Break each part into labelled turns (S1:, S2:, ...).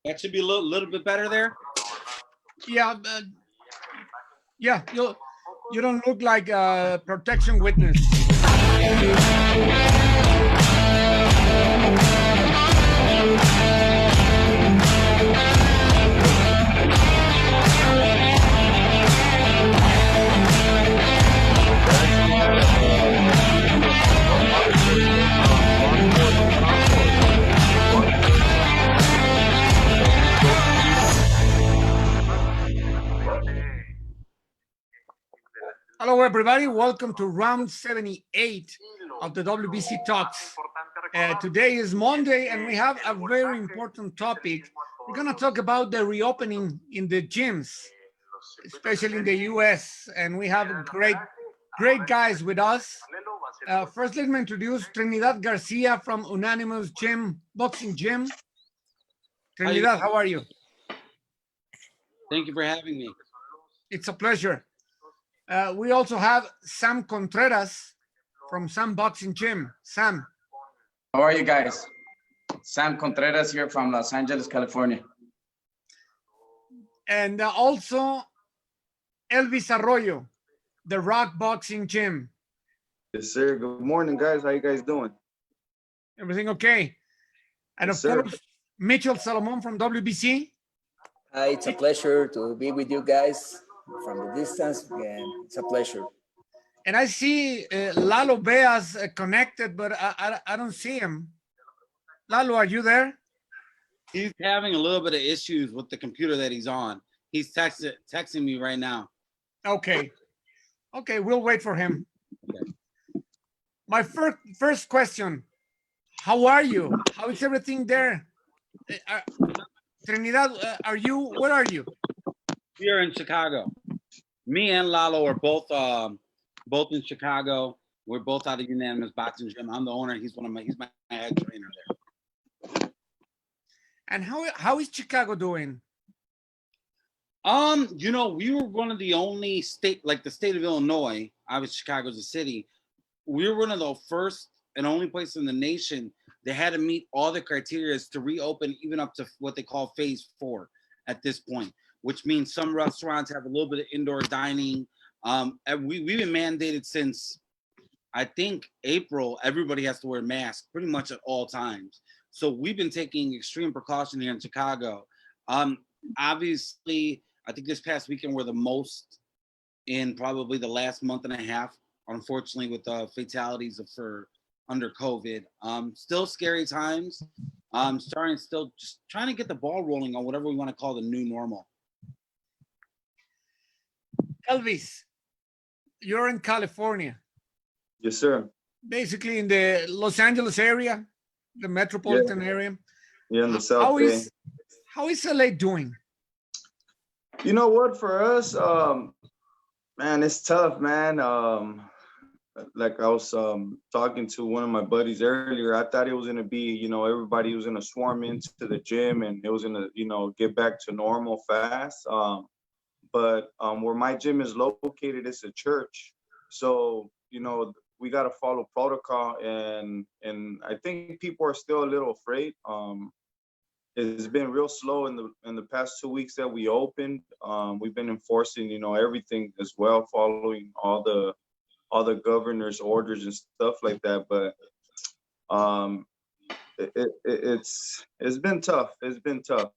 S1: That should be a little bit better there.
S2: Yeah, yeah. You don't look like a protection witness. Hello, everybody. Welcome to round 78 of the WBC Talks. Today is Monday, and we have a very important topic. We're going to talk about the reopening in the gyms, especially in the U.S., and we have great guys with us. First, let me introduce 𝗧𝗔𝗟𝗡𝗗 from Unanimous Boxing Gym. Trinidad, how are you?
S1: Thank you for having me.
S2: It's a pleasure. We also have Sam Contreras from Sam Boxing Gym. Sam.
S3: How are you guys? Sam Contreras here from Los Angeles, California.
S2: And also Elvis Arroyo, the Rock Boxing Gym.
S4: Yes, sir. Good morning, guys. How you guys doing?
S2: Everything okay? And
S4: Yes,
S2: of course, Mitchell Salomon from WBC.
S5: Hi, it's a pleasure to be with you guys from the distance. Again, it's a pleasure.
S2: And I see Lalo Beas connected, but I don't see him. Lalo, are you there?
S1: He's having a little bit of issues with the computer that he's on. He's texting me right now.
S2: Okay. Okay, we'll wait for him.
S1: Okay.
S2: My first question, how are you? How is everything there? Trinidad, where are you?
S1: Here in Chicago. Me and Lalo are both in Chicago. We're both out of Unanimous Boxing Gym. I'm the owner. He's my head trainer there.
S2: And how is Chicago doing?
S1: You know, we were one of the only state, like the state of Illinois, obviously Chicago's a city. We were one of the first and only place in the nation that had to meet all the criteria to reopen even up to what they call phase 4 at this point, which means some restaurants have a little bit of indoor dining. We've been mandated since, I think, April. Everybody has to wear masks pretty much at all times. So we've been taking extreme precaution here in Chicago. Obviously, I think this past weekend were the most in probably the last month and a half, unfortunately, with the fatalities under COVID. Still scary times. Just trying to get the ball rolling on whatever we want to call the new normal.
S2: Elvis, you're in California.
S4: Yes, sir.
S2: Basically in the Los Angeles area, the metropolitan area.
S4: Yeah, in the South Bay.
S2: How is LA doing?
S4: You know what, for us, man, it's tough, man. Like I was talking to one of my buddies earlier, I thought it was gonna be, you know, everybody was gonna swarm into the gym and it was gonna, you know, get back to normal fast. But where my gym is located, it's a church. So, you know, we got to follow protocol, and I think people are still a little afraid. It's been real slow in the past 2 weeks that we opened. We've been enforcing, you know, everything as well, following all the governor's orders and stuff like that. But it's been tough. It's been tough.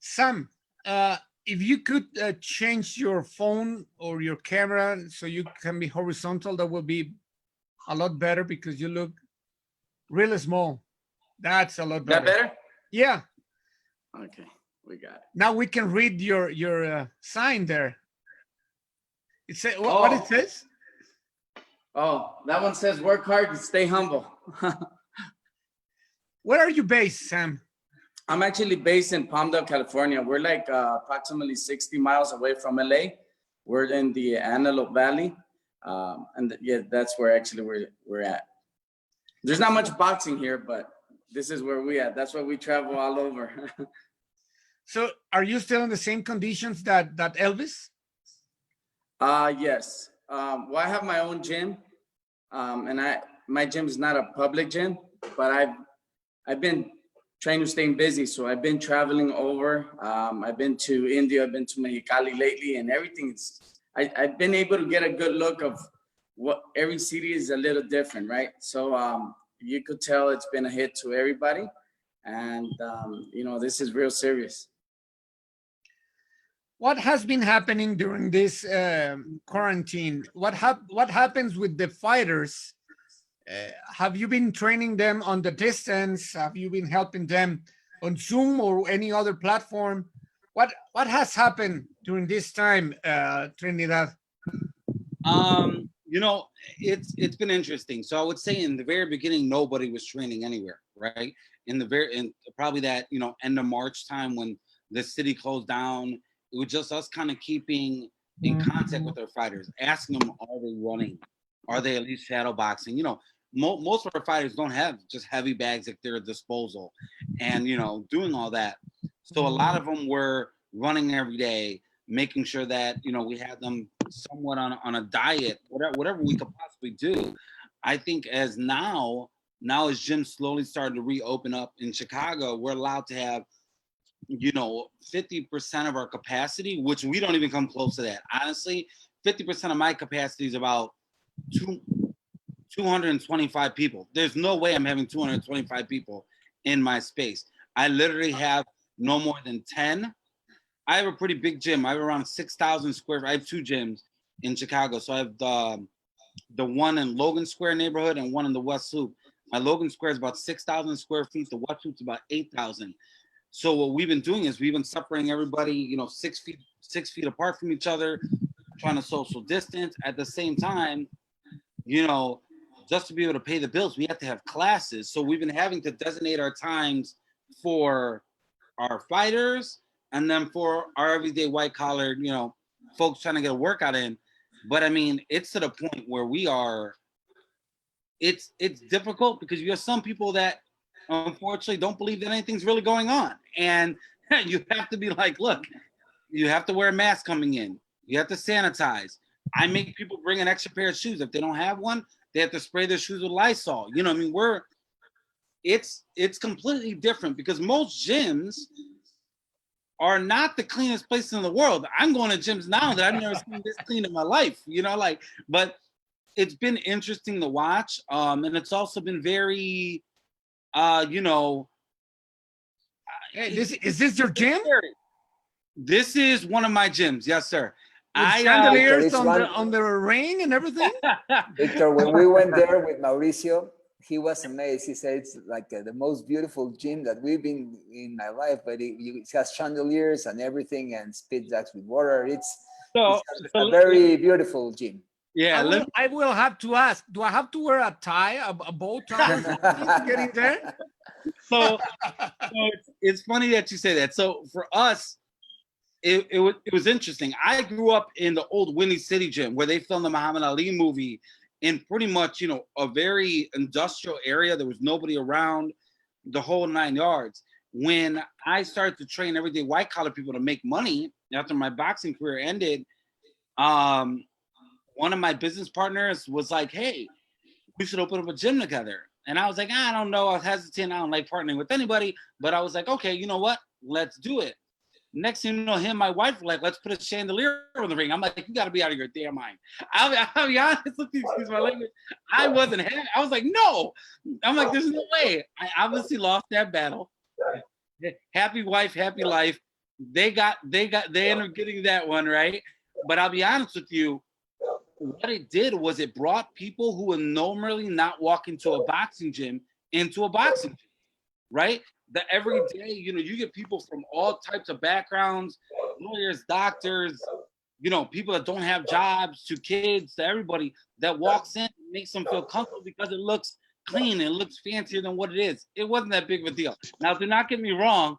S2: Sam, if you could change your phone or your camera so you can be horizontal, that would be a lot better because you look really small. That's a lot better.
S3: That better?
S2: Yeah.
S3: Okay, we got it.
S2: Now we can read your sign there. It says what it says?
S3: Oh, that one says work hard and stay humble.
S2: Where are you based, Sam?
S3: I'm actually based in Palmdale, California. We're like approximately 60 miles away from LA. We're in the Antelope Valley. Yeah, that's where actually we're at. There's not much boxing here, but this is where we at. That's why we travel all over.
S2: So are you still in the same conditions that Elvis?
S3: Yes. Well, I have my own gym, and my gym is not a public gym. but I've been trying to stay busy. So I've been traveling over. I've been to India, I've been to Mexicali lately, and I've been able to get a good look of what every city is a little different, right? So you could tell it's been a hit to everybody. And, you know, this is real serious.
S2: What has been happening during this quarantine? What happens with the fighters? Have you been training them on the distance? Have you been helping them on Zoom or any other platform? What has happened during this time, Trinidad?
S1: You know, it's been interesting. So I would say in the very beginning, nobody was training anywhere, right? In probably that, you know, end of March time when the city closed down, it was just us kind of keeping in contact with our fighters, asking them, are they running? Are they at least shadow boxing? You know, most of our fighters don't have just heavy bags at their disposal and, you know, doing all that. So a lot of them were running every day, making sure that, you know, we had them somewhat on a diet, whatever we could possibly do. I think now as gyms slowly started to reopen up in Chicago, we're allowed to have, you know, 50% of our capacity, which we don't even come close to that. Honestly, 50% of my capacity is about 225 people. There's no way I'm having 225 people in my space. I literally have no more than 10. I have a pretty big gym. I have around 6,000 square. I have 2 gyms in Chicago. So I have the one in Logan Square neighborhood and one in the West Loop. My Logan Square is about 6,000 square feet. The West Loop's about 8,000. So what we've been doing is we've been separating everybody, you know, 6 feet apart from each other, trying to social distance. At the same time, you know, just to be able to pay the bills, we have to have classes. So we've been having to designate our times for our fighters and then for our everyday white collar, you know, folks trying to get a workout in. But I mean, it's to the point where it's difficult because you have some people that unfortunately don't believe that anything's really going on. And you have to be like, look, you have to wear a mask coming in. You have to sanitize. I make people bring an extra pair of shoes. If they don't have one, they have to spray their shoes with Lysol. You know, I mean, it's completely different because most gyms are not the cleanest places in the world. I'm going to gyms now that I've never seen this clean in my life, you know, like, but it's been interesting to watch. And it's also been very, you know.
S2: Hey, is this your gym?
S1: This is one of my gyms. Yes, sir.
S2: With chandeliers on the ring and everything?
S5: Victor, when we went there with Mauricio, he was amazed. He said it's like the most beautiful gym that we've been in my life, but it has chandeliers and everything and spit jacks with water. It's a very beautiful gym.
S1: Yeah,
S2: I will have to ask, do I have to wear a tie, a bow tie to get in there?
S1: So it's funny that you say that. So for us, it was interesting. I grew up in the old Windy City gym where they filmed the Muhammad Ali movie in pretty much, you know, a very industrial area. There was nobody around, the whole 9 yards. When I started to train everyday white collar people to make money after my boxing career ended, one of my business partners was like, hey, we should open up a gym together. And I was like, I don't know. I was hesitant. I don't like partnering with anybody. But I was like, okay, you know what? Let's do it. Next thing you know, him and my wife were like, let's put a chandelier in the ring. I'm like, you got to be out of your damn mind. I'll be honest with you, excuse my language. I wasn't happy. I was like, no. I'm like, there's no way. I obviously lost that battle. Happy wife, happy life. They ended up getting that one, right? But I'll be honest with you, what it did was it brought people who would normally not walk into a boxing gym into a boxing gym, right? That every day, you know, you get people from all types of backgrounds, lawyers, doctors, you know, people that don't have jobs, to kids, to everybody that walks in, makes them feel comfortable because it looks clean and looks fancier than what it is. It wasn't that big of a deal. Now, do not get me wrong.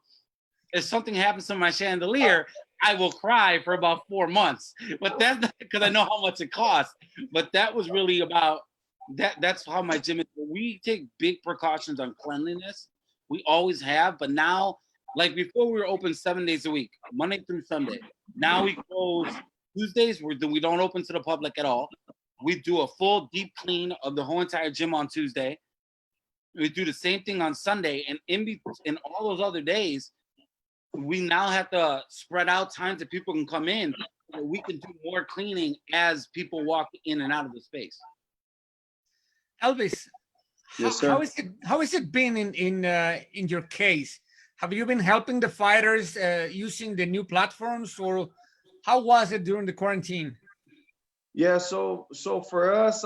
S1: If something happens to my chandelier, I will cry for about 4 months, but that's not because I know how much it costs. But that was really about that. That's how my gym is. We take big precautions on cleanliness. We always have, but now, like before, we were open 7 days a week, Monday through Sunday. Now we close Tuesdays. We don't open to the public at all. We do a full deep clean of the whole entire gym on Tuesday. We do the same thing on Sunday, and in all those other days, we now have to spread out times that people can come in, so that we can do more cleaning as people walk in and out of the space.
S2: Elvis,
S4: Yes, sir.
S2: how is it been in your case? Have you been helping the fighters using the new platforms, or how was it during the quarantine?
S4: Yeah, so for us,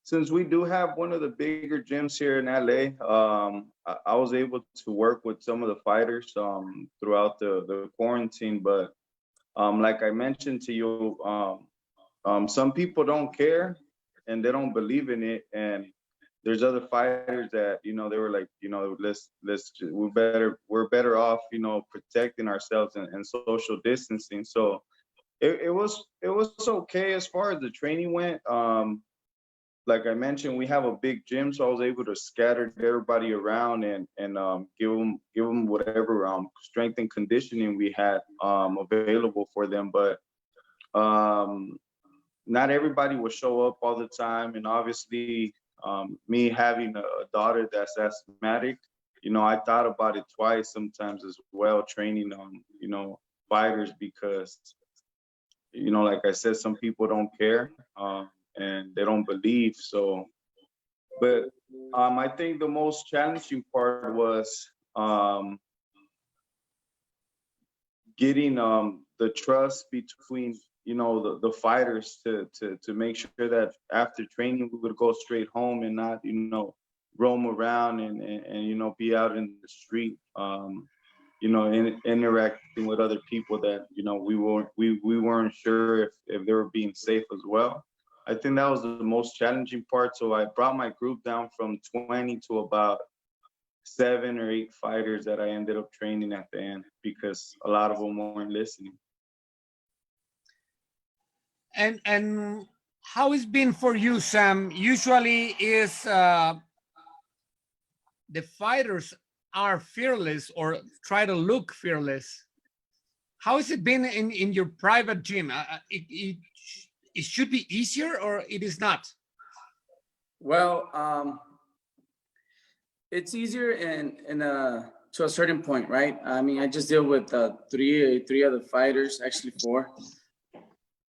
S4: since we do have one of the bigger gyms here in LA, I was able to work with some of the fighters throughout the quarantine. But like I mentioned to you, some people don't care and they don't believe in it. And there's other fighters that, you know, they were like, you know, we're better off, you know, protecting ourselves and social distancing. So it was okay as far as the training went. Like I mentioned, we have a big gym, so I was able to scatter everybody around and give them whatever strength and conditioning we had available for them. But not everybody will show up all the time, and obviously, me having a daughter that's asthmatic, you know, I thought about it twice sometimes as well, training you know, fighters, because, you know, like I said, some people don't care. And they don't believe. So, but I think the most challenging part was getting the trust between, you know, the fighters to make sure that after training we would go straight home and not, you know, roam around and you know, be out in the street, you know, interacting with other people that, you know, we weren't sure if they were being safe as well. I think that was the most challenging part. So I brought my group down from 20 to about 7 or 8 fighters that I ended up training at the end, because a lot of them weren't listening.
S2: And how it's been for you, Sam? Usually is the fighters are fearless or try to look fearless. How has it been in your private gym? It should be easier, or it is not?
S3: Well, it's easier to a certain point, right? I mean, I just deal with three other fighters, actually 4.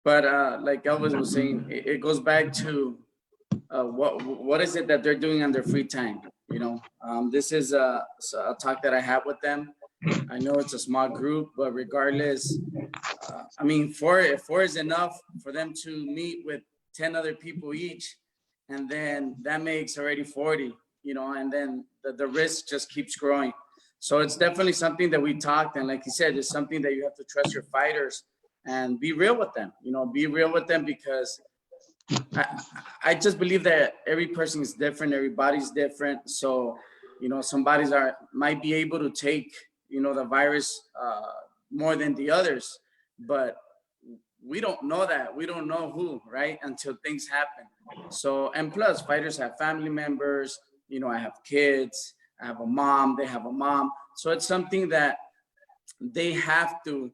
S3: But like Elvis was saying, it goes back to what is it that they're doing on their free time? You know, this is a talk that I have with them. I know it's a small group, but regardless, I mean, 4 is enough for them to meet with 10 other people each, and then that makes already 40, you know, and then the risk just keeps growing. So it's definitely something that we talked, and like you said, it's something that you have to trust your fighters and be real with them, you know, be real with them, because I just believe that every person is different, everybody's different. So, you know, some bodies might be able to take, you know, the virus more than the others, but we don't know that. We don't know who, right? Until things happen. So, and plus fighters have family members, you know, I have kids, I have a mom, they have a mom. So it's something that they have to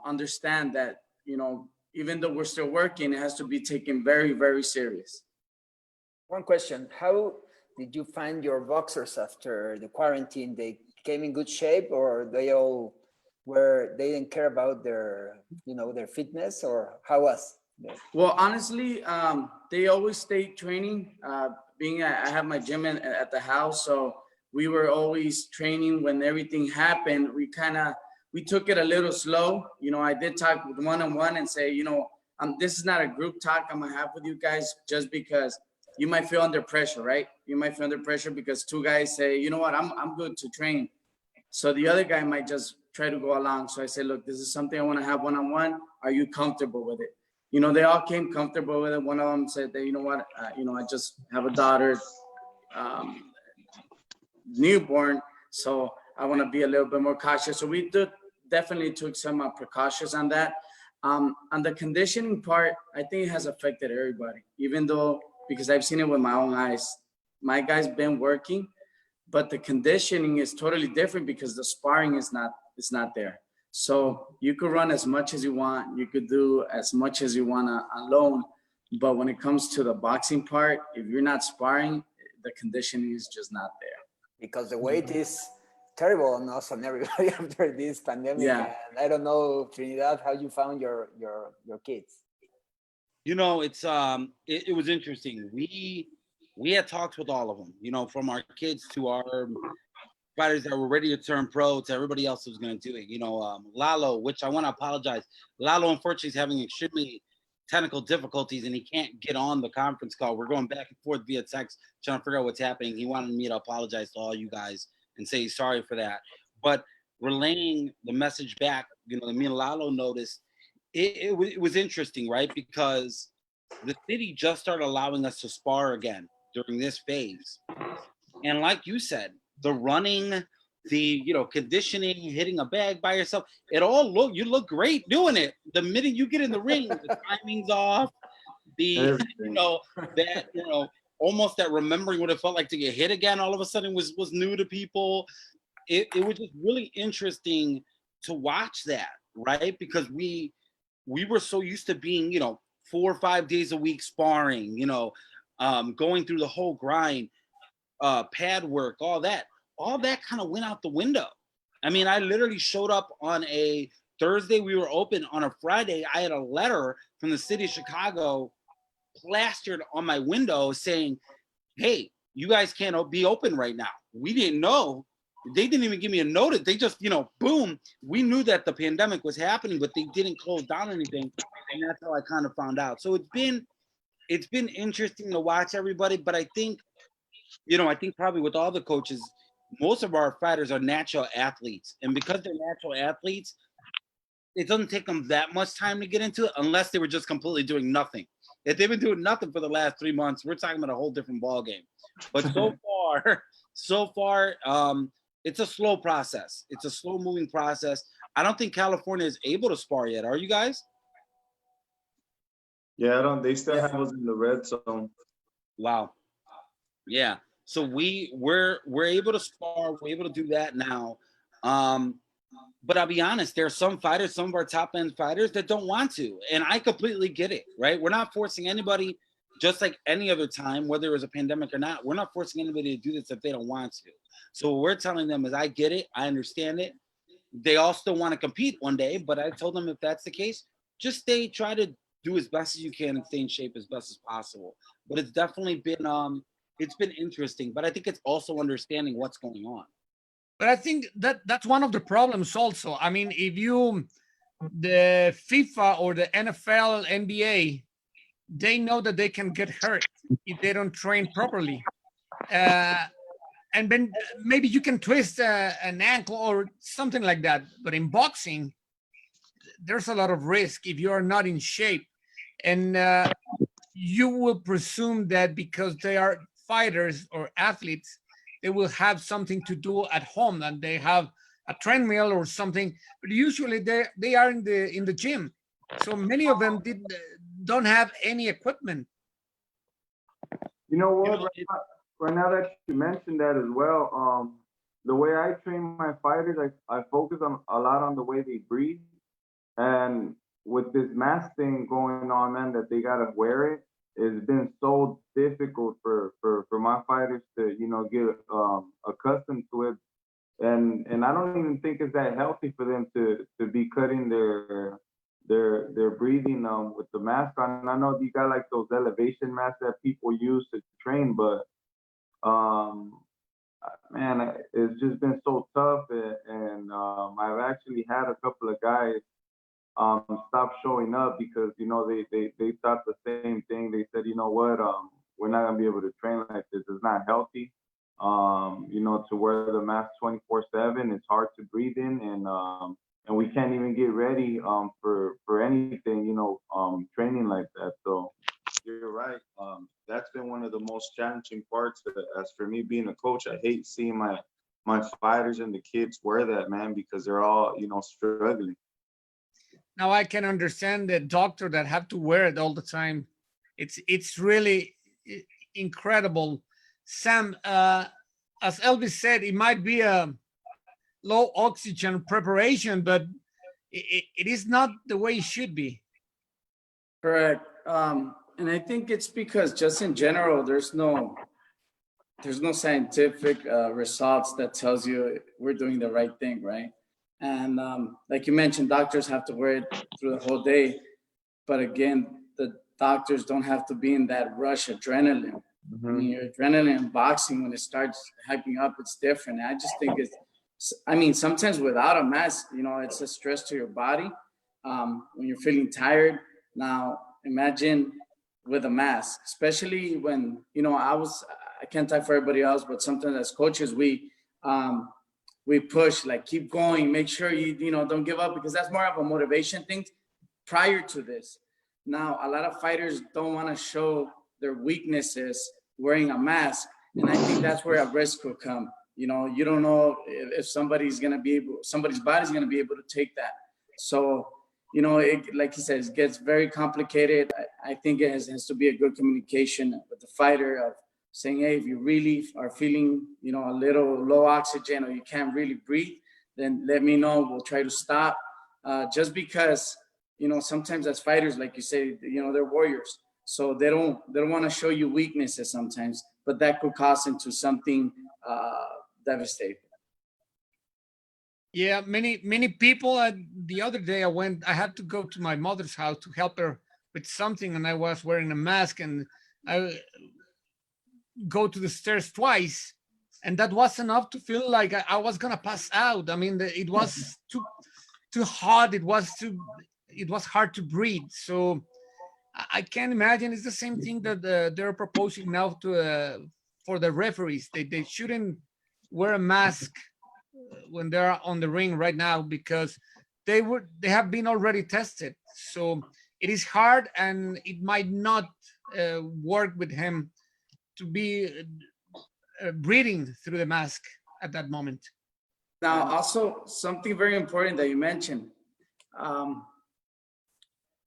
S3: understand, that, you know, even though we're still working, it has to be taken very, very serious.
S5: One question: how did you find your boxers after the quarantine? They came in good shape, or they didn't care about their, you know, their fitness, or how was it?
S3: Well, honestly, they always stayed training. I have my gym at the house, so we were always training. When everything happened, we took it a little slow. You know, I did talk with one-on-one and say, you know, this is not a group talk I'm gonna have with you guys, just because you might feel under pressure, right? You might feel under pressure because 2 guys say, you know what, I'm good to train. So the other guy might just try to go along. So I said, look, this is something I want to have one-on-one. Are you comfortable with it? You know, they all came comfortable with it. One of them said that, you know what, you know, I just have a daughter, newborn, so I want to be a little bit more cautious. So we definitely took some precautions on that. On the conditioning part, I think it has affected everybody, even though, because I've seen it with my own eyes. My guy's been working, but the conditioning is totally different because the sparring is not there. So you could run as much as you want, you could do as much as you want alone, but when it comes to the boxing part, if you're not sparring, the conditioning is just not there.
S5: Because the weight is terrible on us and everybody after this pandemic.
S3: Yeah.
S5: And I don't know, Trinidad, how you found your kids.
S1: You know, it was interesting. We had talks with all of them, you know, from our kids to our fighters that were ready to turn pro to everybody else who was going to do it. You know, Lalo, which I want to apologize. Lalo, unfortunately, is having extremely technical difficulties and he can't get on the conference call. We're going back and forth via text trying to figure out what's happening. He wanted me to apologize to all you guys and say sorry for that. But relaying the message back, you know, me and Lalo noticed, it was interesting, right? Because the city just started allowing us to spar again during this phase. And like you said, the running, the, you know, conditioning, hitting a bag by yourself, you look great doing it. The minute you get in the ring, the timing's off, you know, that, you know, almost that remembering what it felt like to get hit again all of a sudden was new to people. It was just really interesting to watch that, right? Because we were so used to being, you know, 4 or 5 days a week sparring, you know, going through the whole grind, pad work, all that kind of went out the window. I mean, I literally showed up on a Thursday, we were open. On a Friday, I had a letter from the city of Chicago plastered on my window saying, hey, you guys can't be open right now. We didn't know. They didn't even give me a notice. They just, you know, boom. We knew that the pandemic was happening, but they didn't close down anything. And that's how I kind of found out. So it's been interesting to watch everybody. But I think, you know, probably with all the coaches, most of our fighters are natural athletes. And because they're natural athletes, it doesn't take them that much time to get into it unless they were just completely doing nothing. If they've been doing nothing for the last 3 months, we're talking about a whole different ball game. But so far, it's a slow process. It's a slow moving process. I don't think California is able to spar yet. Are you guys?
S4: Yeah, they still have us in the red zone.
S1: Wow. Yeah. So we're able to spar. We're able to do that now. But I'll be honest, there are some fighters, some of our top end fighters that don't want to. And I completely get it, right? We're not forcing anybody, just like any other time, whether it was a pandemic or not. We're not forcing anybody to do this if they don't want to. So what we're telling them is, I get it. I understand it. They all still want to compete one day, but I told them if that's the case, just try to do as best as you can and stay in shape as best as possible. But it's definitely been, it's been interesting, but I think it's also understanding what's going on.
S2: But I think that's one of the problems also. I mean, if the FIFA or the NFL, NBA, they know that they can get hurt if they don't train properly. And then maybe you can twist an ankle or something like that. But in boxing, there's a lot of risk if you are not in shape. And you will presume that because they are fighters or athletes, they will have something to do at home and they have a treadmill or something. But usually they are in the gym. So many of them don't have any equipment.
S4: You know what? Right now that you mentioned that as well, the way I train my fighters, I focus a lot on the way they breathe. And with this mask thing going on, man, that they gotta wear it, it's been so difficult for my fighters to, you know, get accustomed to it. And I don't even think it's that healthy for them to be cutting their breathing with the mask on. I know you got like those elevation masks that people use to train, but man, it's just been so tough. And I've actually had a couple of guys stop showing up because, you know, they thought the same thing. They said, you know what, we're not gonna be able to train like this. It's not healthy. You know, to wear the mask 24/7, it's hard to breathe in, and we can't even get ready for anything, you know, training like that. So you're right. That's been one of the most challenging parts. As for me being a coach, I hate seeing my fighters and the kids wear that, man, because they're all, you know, struggling.
S2: Now I can understand the doctor that have to wear it all the time. It's really incredible. Sam, as Elvis said, it might be a low oxygen preparation, but it is not the way it should be.
S3: Correct. And I think it's because just in general, there's no there's no scientific results that tells you we're doing the right thing, right? And like you mentioned, doctors have to wear it through the whole day. But again, the doctors don't have to be in that rush adrenaline. I mean, your adrenaline in boxing, when it starts hyping up, it's different. I just think I mean, sometimes without a mask, you know, it's a stress to your body when you're feeling tired. Now, imagine with a mask, especially when, you know, I can't talk for everybody else, but sometimes as coaches, we push, like, keep going, make sure you know, don't give up, because that's more of a motivation thing prior to this. Now, a lot of fighters don't want to show their weaknesses wearing a mask. And I think that's where a risk will come. You know, you don't know if somebody's body's going to be able to take that. So, you know, like he says, it gets very complicated. I think it has to be a good communication with the fighter of saying, hey, if you really are feeling, you know, a little low oxygen, or you can't really breathe, then let me know. We'll try to stop. Just because, you know, sometimes as fighters, like you say, you know, they're warriors. So they don't want to show you weaknesses sometimes, but that could cause into something devastating.
S2: Yeah, many people. The other day, I had to go to my mother's house to help her with something, and I was wearing a mask, and I go to the stairs twice, and that was enough to feel like I was gonna pass out. I mean, it was too hot. It was hard to breathe. So I can't imagine. It's the same thing that they're proposing now for the referees. They shouldn't wear a mask when they're on the ring right now, because they have been already tested. So it is hard, and it might not work with him to be breathing through the mask at that moment.
S3: Now, also something very important that you mentioned.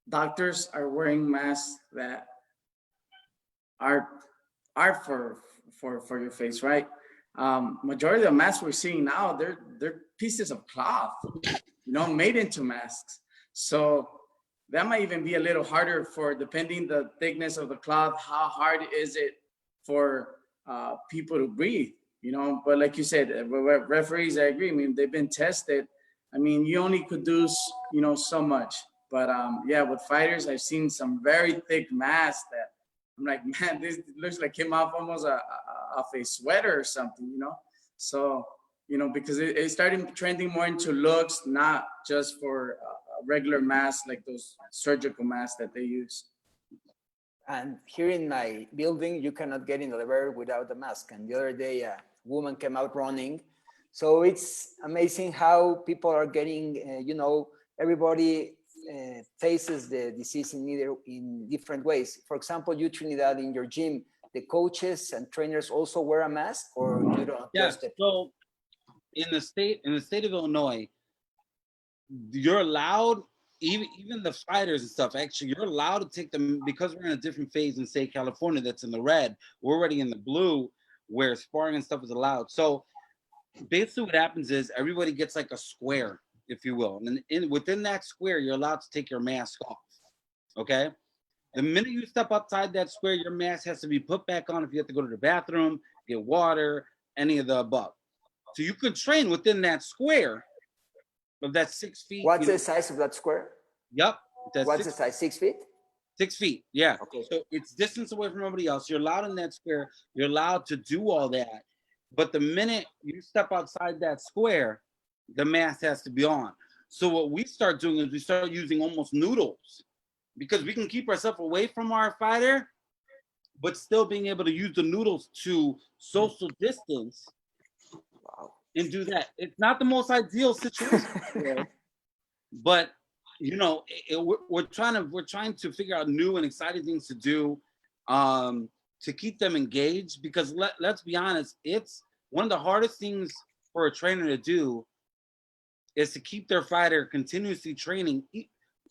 S3: Doctors are wearing masks that are for your face, right? Majority of the masks we're seeing now, they're pieces of cloth, you know, made into masks. So that might even be a little harder depending the thickness of the cloth, how hard is it for people to breathe, you know? But like you said, referees, I agree. I mean, they've been tested. I mean, you only could do, you know, so much. But yeah, with fighters, I've seen some very thick masks that I'm like, man, this looks like came off almost off a sweater or something, you know? So, you know, because it started trending more into looks, not just for a regular mask, like those surgical masks that they use.
S5: And here in my building, you cannot get in the elevator without a mask. And the other day, a woman came out running. So it's amazing how people are getting, you know, everybody faces the disease in different ways. For example, you, Trinidad, in your gym, the coaches and trainers also wear a mask, or you don't?
S1: Yeah. So in the state of Illinois, you're allowed, even the fighters and stuff, actually, you're allowed to take them, because we're in a different phase in, say, California, that's in the red. We're already in the blue, where sparring and stuff is allowed. So basically what happens is everybody gets like a square, if you will. And within that square, you're allowed to take your mask off, okay? The minute you step outside that square, your mask has to be put back on if you have to go to the bathroom, get water, any of the above. So you can train within that square of that 6 feet.
S5: What's the size of that square?
S1: Yep.
S5: What's the size, 6 feet?
S1: 6 feet, yeah.
S5: Okay.
S1: So it's distance away from everybody else. You're allowed in that square. You're allowed to do all that. But the minute you step outside that square, the mask has to be on. So what we start doing is we start using almost noodles, because we can keep ourselves away from our fighter, but still being able to use the noodles to social distance.
S5: Wow.
S1: And do that. It's not the most ideal situation, but you know, we're trying to figure out new and exciting things to do to keep them engaged, because let's be honest, it's one of the hardest things for a trainer to do is to keep their fighter continuously training.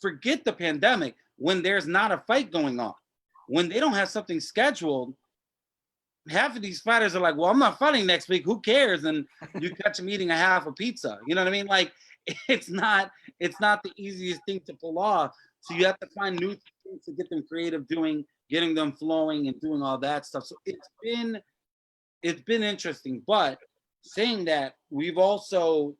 S1: Forget the pandemic, when there's not a fight going on, when they don't have something scheduled, half of these fighters are like, well, I'm not fighting next week, who cares? And you catch them eating a half a pizza. You know what I mean? Like, it's not the easiest thing to pull off. So you have to find new things to get them creative doing, getting them flowing and doing all that stuff. So it's been it's been interesting. But saying that, we've also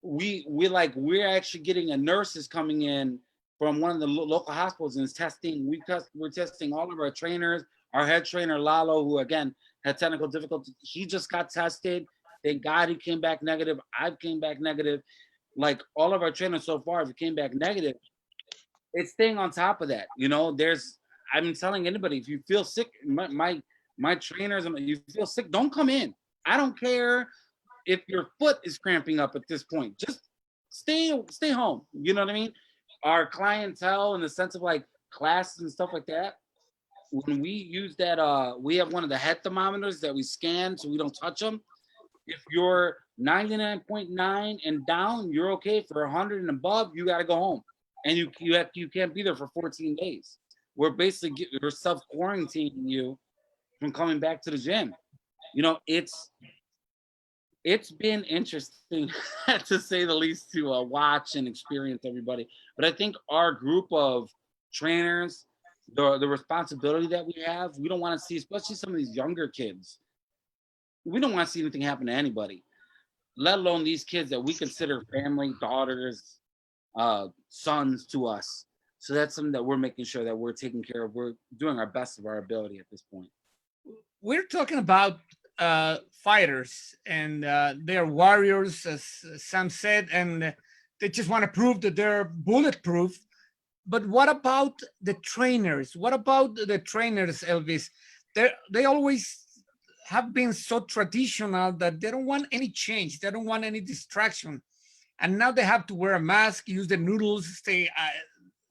S1: we're actually getting a nurses coming in from one of the local hospitals and is testing. We're testing all of our trainers. Our head trainer Lalo, who again had technical difficulties, he just got tested. Thank God he came back negative. I came back negative. Like all of our trainers so far, if it came back negative, it's staying on top of that. You know, I'm telling anybody, if you feel sick, my trainers, you feel sick, don't come in. I don't care if your foot is cramping up at this point. Just stay home. You know what I mean? Our clientele, in the sense of like classes and stuff like that, when we use that, we have one of the head thermometers that we scan so we don't touch them. If you're 99.9 and down, you're okay. For 100 and above, you got to go home, and you can't be there for 14 days. We're basically self-quarantining you from coming back to the gym. You know, it's been interesting to say the least to watch and experience everybody. But I think our group of trainers, the responsibility that we have, we don't want to see, especially some of these younger kids, we don't want to see anything happen to anybody, let alone these kids that we consider family, daughters, sons to us. So that's something that we're making sure that we're taking care of. We're doing our best of our ability at this point.
S2: We're talking about fighters, and they're warriors, as Sam said, and they just want to prove that they're bulletproof. But what about the trainers? What about the trainers, Elvis? They always have been so traditional that they don't want any change. They don't want any distraction. And now they have to wear a mask, use the noodles, stay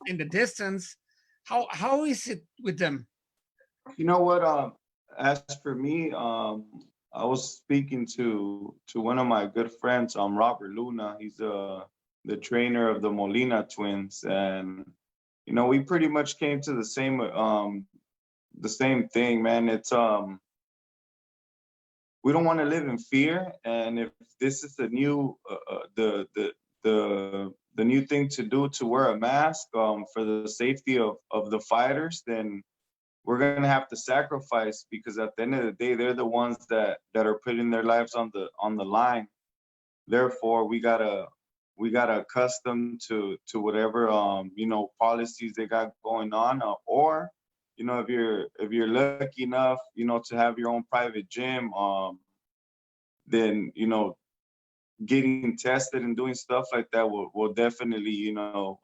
S2: in the distance. How is it with them?
S4: You know what? As for me, I was speaking to one of my good friends, Robert Luna. He's the trainer of the Molina twins, and you know, we pretty much came to the same thing, man. It's we don't want to live in fear, and if this is the new the new thing to do, to wear a mask for the safety of the fighters, then we're gonna have to sacrifice, because at the end of the day, they're the ones that are putting their lives on the line. Therefore, we gotta accustom to whatever you know, policies they got going on, or you know, if you're lucky enough, you know, to have your own private gym, then you know, getting tested and doing stuff like that will definitely, you know,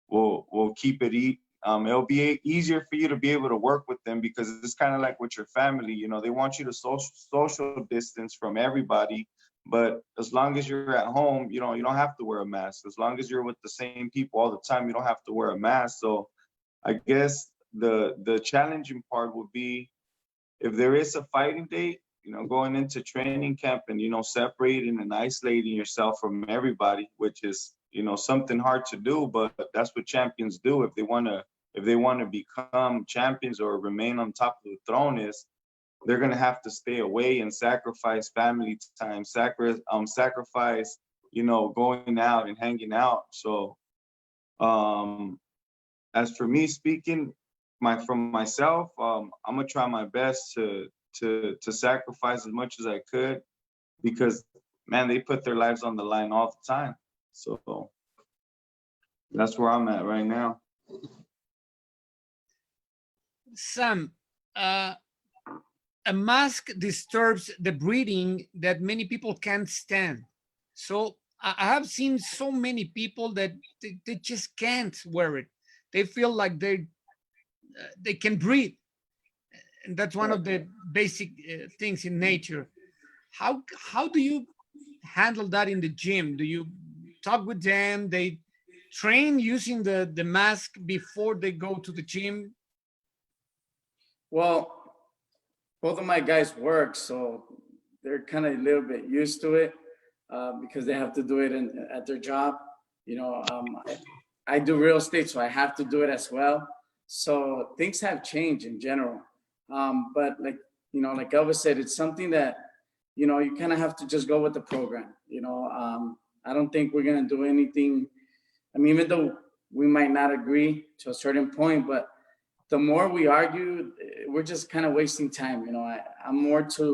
S4: will keep it it'll be easier for you to be able to work with them, because it's kind of like with your family. You know, they want you to social distance from everybody, but as long as you're at home, you know, you don't have to wear a mask. As long as you're with the same people all the time, you don't have to wear a mask. So I guess the challenging part would be, if there is a fighting date, you know, going into training camp and, you know, separating and isolating yourself from everybody, which is, you know, something hard to do, but that's what champions do. If they want to become champions or remain on top of the throne, is they're going to have to stay away and sacrifice family time, sacrifice, you know, going out and hanging out. So as for me speaking, from myself, I'm gonna try my best to sacrifice as much as I could, because man, they put their lives on the line all the time. So that's where I'm at right now.
S2: Sam, a mask disturbs the breathing that many people can't stand. So I have seen so many people that they just can't wear it. They feel like they can breathe. And that's one of the basic things in nature. How do you handle that in the gym? Do you talk with them? They train using the mask before they go to the gym?
S3: Well, both of my guys work, so they're kind of a little bit used to it because they have to do it at their job. You know, I do real estate, so I have to do it as well. So things have changed in general. But like, you know, like Elvis said, it's something that, you know, you kind of have to just go with the program. You know, I don't think we're going to do anything. I mean, even though we might not agree to a certain point, but the more we argue, we're just kind of wasting time. I'm more to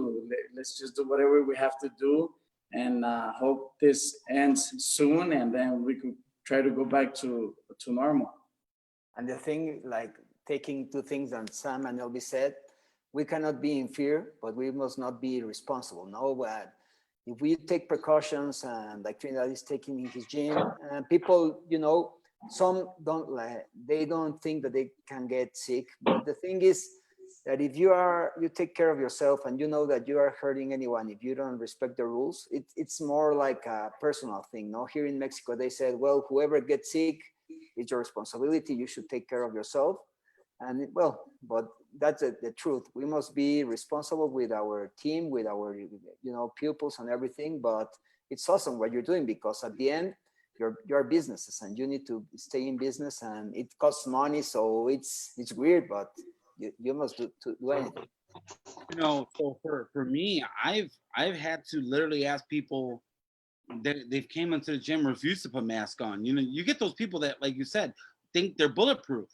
S3: let's just do whatever we have to do, and hope this ends soon, and then we could try to go back to normal.
S5: And the thing, like taking two things that Sam and Elby said, we cannot be in fear, but we must not be irresponsible. No, but if we take precautions, and like Trinidad is taking in his gym, and people, some don't, like, they don't think that they can get sick. But the thing is that if you take care of yourself, and you know that you are hurting anyone if you don't respect the rules, it's more like a personal thing. No, here in Mexico, they said, well, whoever gets sick, it's your responsibility. You should take care of yourself. And but that's the truth. We must be responsible with our team, with our pupils and everything. But it's awesome what you're doing, because at the end, you're businesses, and you need to stay in business, and it costs money. So it's weird, but you must do anything.
S1: So for me, I've had to literally ask people that they've came into the gym, refused to put mask on. You get those people that, like you said, think they're bulletproof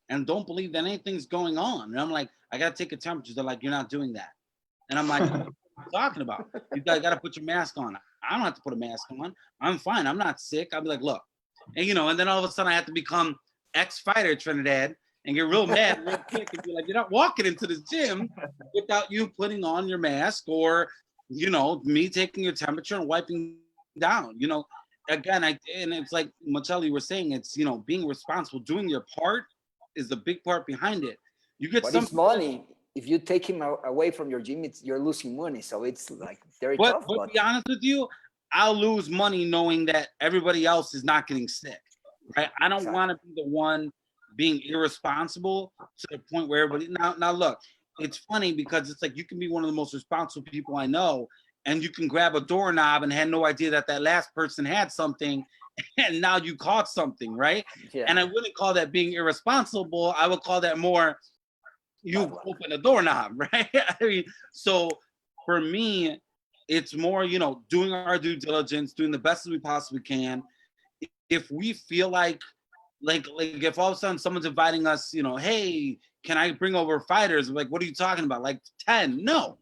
S1: and don't believe that anything's going on. And I'm like, I gotta take a temperature. They're like, you're not doing that. And I'm like, what are you talking about? You gotta put your mask on. I don't have to put a mask on. I'm fine. I'm not sick. I'll be like, look, and and then all of a sudden I have to become ex-fighter Trinidad and get real mad real quick and be like, you're not walking into this gym without you putting on your mask, or me taking your temperature and wiping down. Again, and it's like Marcello, you were saying, it's being responsible, doing your part is the big part behind it. You get
S5: but
S1: some
S5: it's money. If you take him away from your gym, you're losing money. So it's like very tough.
S1: But to be honest with you, I'll lose money knowing that everybody else is not getting sick, right? I don't want to be the one being irresponsible to the point where everybody. Now look, it's funny because it's like you can be one of the most responsible people I know, and you can grab a doorknob and had no idea that last person had something, and now you caught something, right?
S5: Yeah.
S1: And I wouldn't call that being irresponsible. I would call that more you open a doorknob, right? I mean, so for me, it's more, doing our due diligence, doing the best as we possibly can. If we feel like if all of a sudden someone's inviting us, hey, can I bring over fighters? Like, what are you talking about? Like 10? No,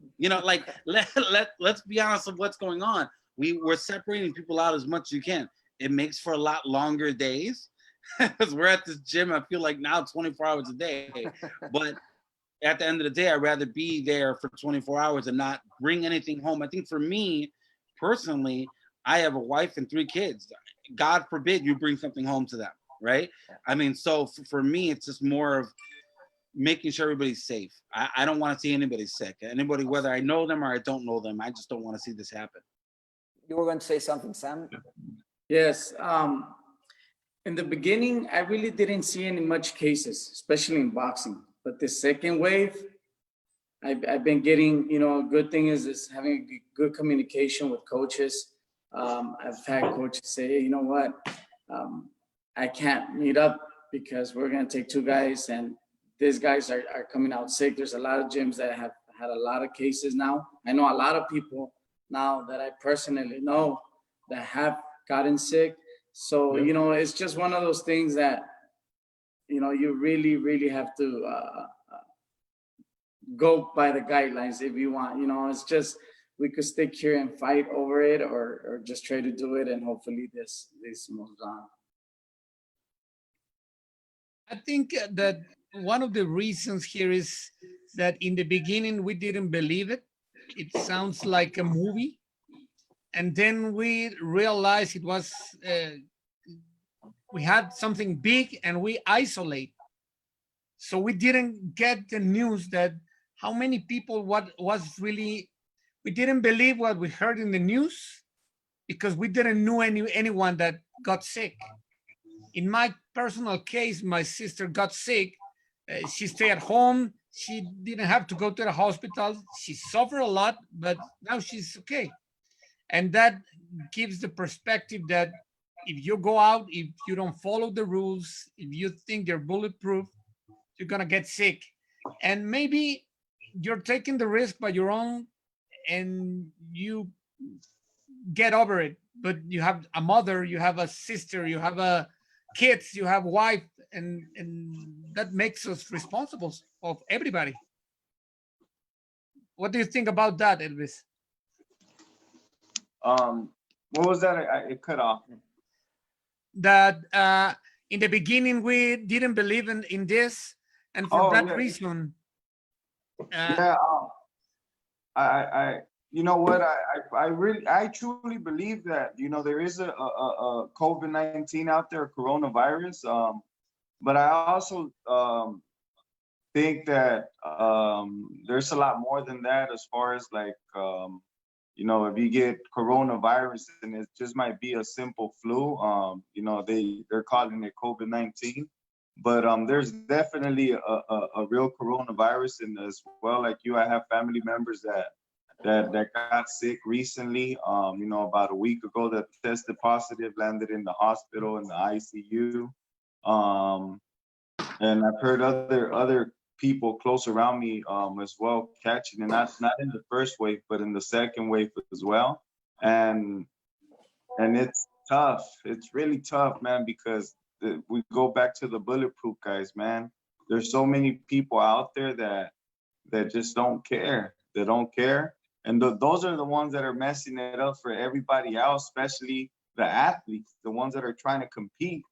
S1: let's be honest of what's going on. We're separating people out as much as you can. It makes for a lot longer days because we're at this gym. I feel like now 24 hours a day, but at the end of the day, I'd rather be there for 24 hours and not bring anything home. I think for me personally, I have a wife and 3 kids. God forbid you bring something home to them, right? I mean, so for me, it's just more of making sure everybody's safe. I don't want to see anybody sick. Anybody, whether I know them or I don't know them, I just don't want to see this happen.
S5: You were going to say something, Sam?
S3: Yes. In the beginning, I really didn't see any much cases, especially in boxing. But the second wave, I've been getting, a good thing is having a good communication with coaches. I've had coaches say, hey, you know what, I can't meet up because we're going to take 2 guys and these guys are coming out sick. There's a lot of gyms that have had a lot of cases now. I know a lot of people now that I personally know that have gotten sick. So, it's just one of those things that, you really, really have to go by the guidelines if you want. It's just, we could stick here and fight over it or just try to do it, and hopefully this moves on.
S2: I think that one of the reasons here is that in the beginning, we didn't believe it. It sounds like a movie. And then we realized it was, we had something big and we isolate. So we didn't get the news that how many people, what was really, we didn't believe what we heard in the news because we didn't know anyone that got sick. In my personal case, my sister got sick. She stayed at home. She didn't have to go to the hospital. She suffered a lot, but now she's okay. And that gives the perspective that if you go out, if you don't follow the rules, if you think you're bulletproof, you're gonna get sick. And maybe you're taking the risk by your own and you get over it. But you have a mother, you have a sister, you have a kids, you have wife, and that makes us responsible of everybody. What do you think about that, Elvis?
S4: What was that? It cut off.
S2: That in the beginning we didn't believe in this, and for that reason,
S4: yeah. You know what? I truly believe that, you know, there is a COVID-19 out there, coronavirus. But I also think that there's a lot more than that, as far as like, you know, if you get coronavirus and it just might be a simple flu, you know, they're calling it COVID-19. But there's definitely a real coronavirus, and as well, like you, I have family members that got sick recently, you know, about a week ago, that tested positive, landed in the hospital, in the ICU. And I've heard other people close around me as well catching, and not in the first wave, but in the second wave as well. And it's tough. It's really tough, man, because we go back to the bulletproof guys, man. There's so many people out there that just don't care. They don't care. And those are the ones that are messing it up for everybody else, especially the athletes, the ones that are trying to compete,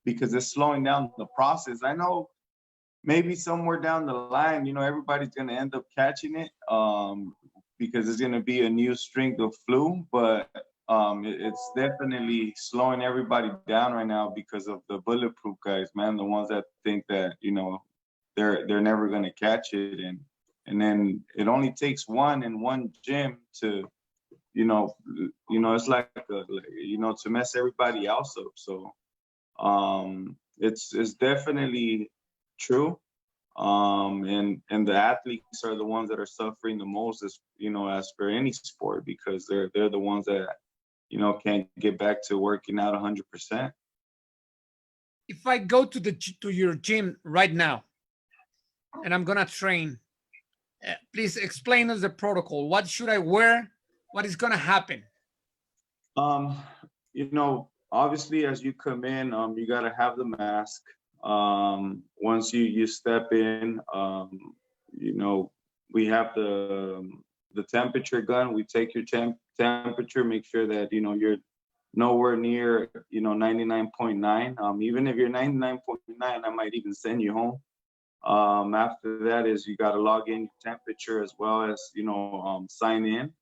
S4: because it's slowing down the process. I know maybe somewhere down the line, you know, everybody's going to end up catching it because it's going to be a new strain of flu, but it's definitely slowing everybody down right now because of the bulletproof guys, man, the ones that think that, you know, they're never going to catch it. And then it only takes one in one gym to, you know, it's like, you know, to mess everybody else up. So it's definitely true. And the athletes are the ones that are suffering the most, as, you know, as for any sport, because they're the ones that, you know, can't get back to working out 100%.
S2: If I go to your gym right now and I'm gonna train, please explain us the protocol. What should I wear? What is gonna happen?
S4: You know, obviously, as you come in, you gotta have the mask. Once you step in, you know, we have the temperature gun. We take your temperature, make sure that, you know, you're nowhere near, you know, 99.9. Even if you're 99.9, I might even send you home. After that is you got to log in your temperature, as well as, you know, sign in.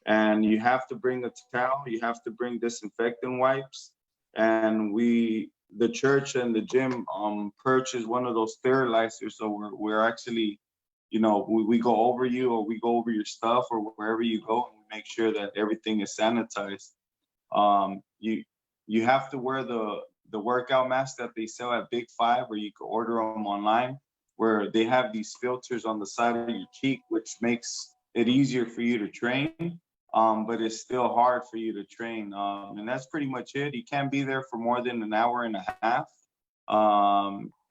S4: And you have to bring a towel. You have to bring disinfectant wipes. And the church and the gym purchase one of those sterilizers. So we're actually, you know, we go over you, or we go over your stuff, or wherever you go, and we make sure that everything is sanitized. You have to wear the workout mask that they sell at Big Five, or you can order them online, where they have these filters on the side of your cheek, which makes it easier for you to train. But it's still hard for you to train. And that's pretty much it. You can't be there for more than an hour and a half.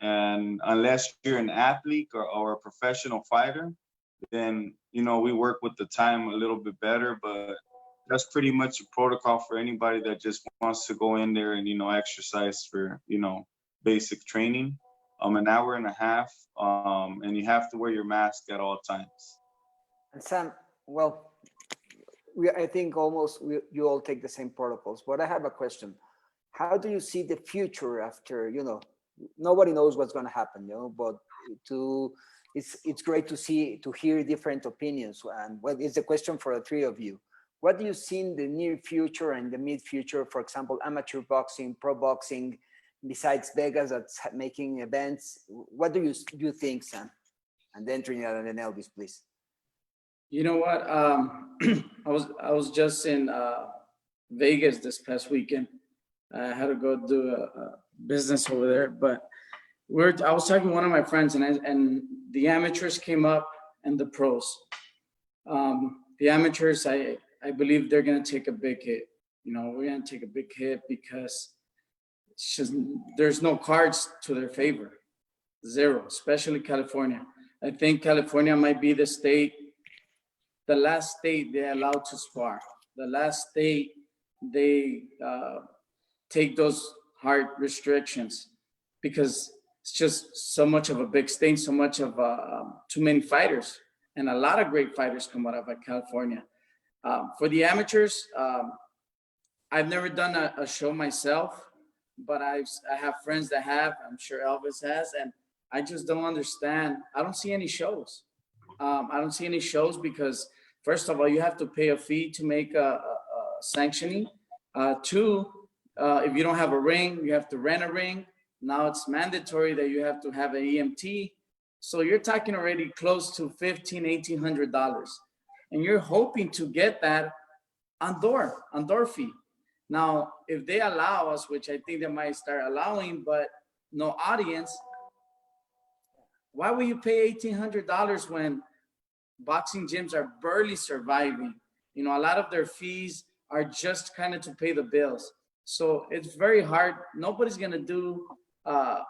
S4: And unless you're an athlete or a professional fighter, then, you know, we work with the time a little bit better, but that's pretty much a protocol for anybody that just wants to go in there and, you know, exercise for, you know, basic training. An hour and a half, and you have to wear your mask at all times.
S5: And Sam, well, I think you all take the same protocols, but I have a question. How do you see the future after, you know, nobody knows what's going to happen, you know, but it's great to hear different opinions. And well, it's a question for the three of you. What do you see in the near future and the mid future, for example, amateur boxing, pro boxing, besides Vegas that's making events? What do you think, Sam? And then Trinidad, and then Elvis, please.
S3: You know what? I was just in Vegas this past weekend. I had to go do a business over there, but I was talking to one of my friends, and the amateurs came up and the pros. The amateurs, I believe they're gonna take a big hit. You know, we're gonna take a big hit because it's just, there's no cards to their favor. Zero, especially California. I think California might be the last state they allowed to spar. The last state they take those hard restrictions because it's just so much of a big state, so much of too many fighters, and a lot of great fighters come out of California. For the amateurs, I've never done a show myself, but I have friends that have. I'm sure Elvis has, and I just don't understand. I don't see any shows. I don't see any shows because, first of all, you have to pay a fee to make a sanctioning. Two, if you don't have a ring, you have to rent a ring. Now it's mandatory that you have to have an EMT. So you're talking already close to $1,500, $1,800. And you're hoping to get that on door fee. Now, if they allow us, which I think they might start allowing, but no audience, why would you pay $1,800 when boxing gyms are barely surviving? You know, a lot of their fees are just kind of to pay the bills. So it's very hard. Nobody's gonna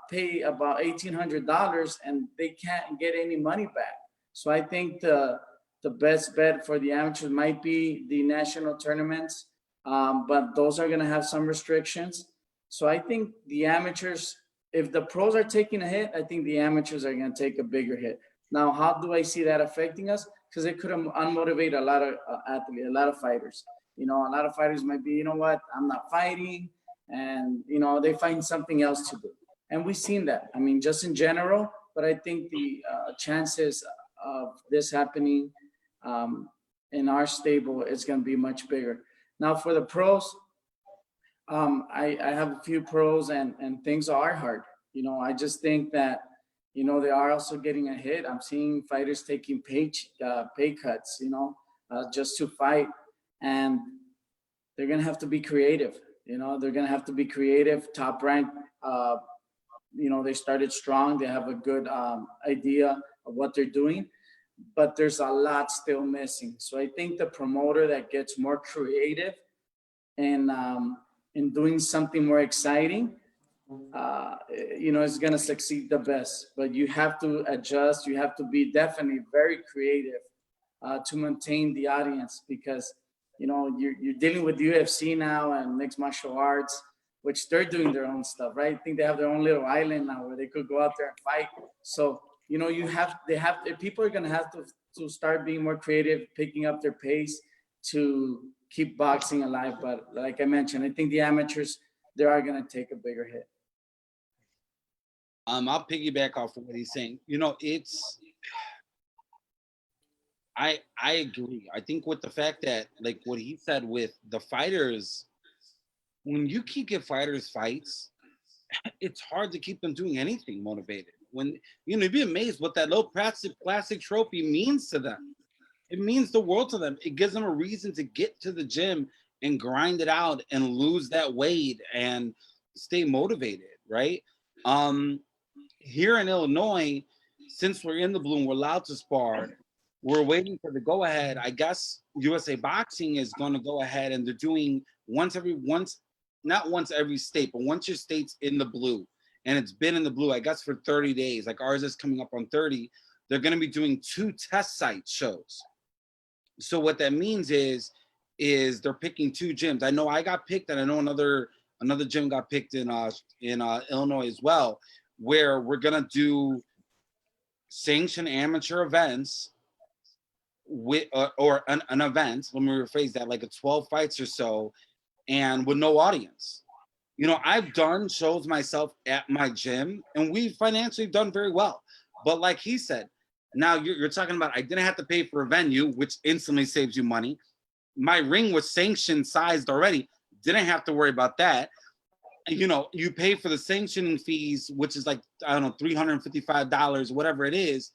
S3: pay about $1,800 and they can't get any money back. So I think the best bet for the amateurs might be the national tournaments, but those are gonna have some restrictions. So I think the amateurs, if the pros are taking a hit, I think the amateurs are gonna take a bigger hit. Now, how do I see that affecting us? Because it could unmotivate a lot of athletes, a lot of fighters. You know, a lot of fighters might be, you know what, I'm not fighting, and you know, they find something else to do. And we've seen that. I mean, just in general, but I think the chances of this happening in our stable is going to be much bigger. Now, for the pros, I have a few pros, and things are hard. You know, I just think that, you know, they are also getting a hit. I'm seeing fighters taking pay cuts, you know, just to fight, and they're going to have to be creative. You know, they're going to have to be creative. Top Rank, you know, they started strong. They have a good idea of what they're doing, but there's a lot still missing. So I think the promoter that gets more creative and in doing something more exciting, you know, is going to succeed the best. But you have to adjust. You have to be definitely very creative to maintain the audience, because, you know, you're dealing with UFC now and mixed martial arts, which they're doing their own stuff, right? I think they have their own little island now where they could go out there and fight. So, you know, people are going to have to start being more creative, picking up their pace to keep boxing alive. But like I mentioned, I think the amateurs, they are going to take a bigger hit.
S1: I'll piggyback off of what he's saying. You know, I agree. I think with the fact that, like what he said with the fighters, when you get fighters fights, it's hard to keep them doing anything motivated. When, you know, you'd be amazed what that little plastic trophy means to them. It means the world to them. It gives them a reason to get to the gym and grind it out and lose that weight and stay motivated, right? Here in Illinois, since we're in the blue and we're allowed to spar, we're waiting for the go ahead. I guess USA Boxing is going to go ahead, and they're doing not once every state, but once your state's in the blue and it's been in the blue, I guess for 30 days, like ours is coming up on 30, they're going to be doing 2 test site shows. So what that means is they're picking 2 gyms. I know I got picked, and I know another gym got picked in Illinois as well, where we're going to do sanctioned amateur events with or an event, let me rephrase that, like a 12 fights or so, and with no audience. You know, I've done shows myself at my gym, and we've financially done very well. But like he said, now you're talking about, I didn't have to pay for a venue, which instantly saves you money. My ring was sanctioned sized already, didn't have to worry about that. You know, you pay for the sanctioning fees, which is like, I don't know, $355, whatever it is,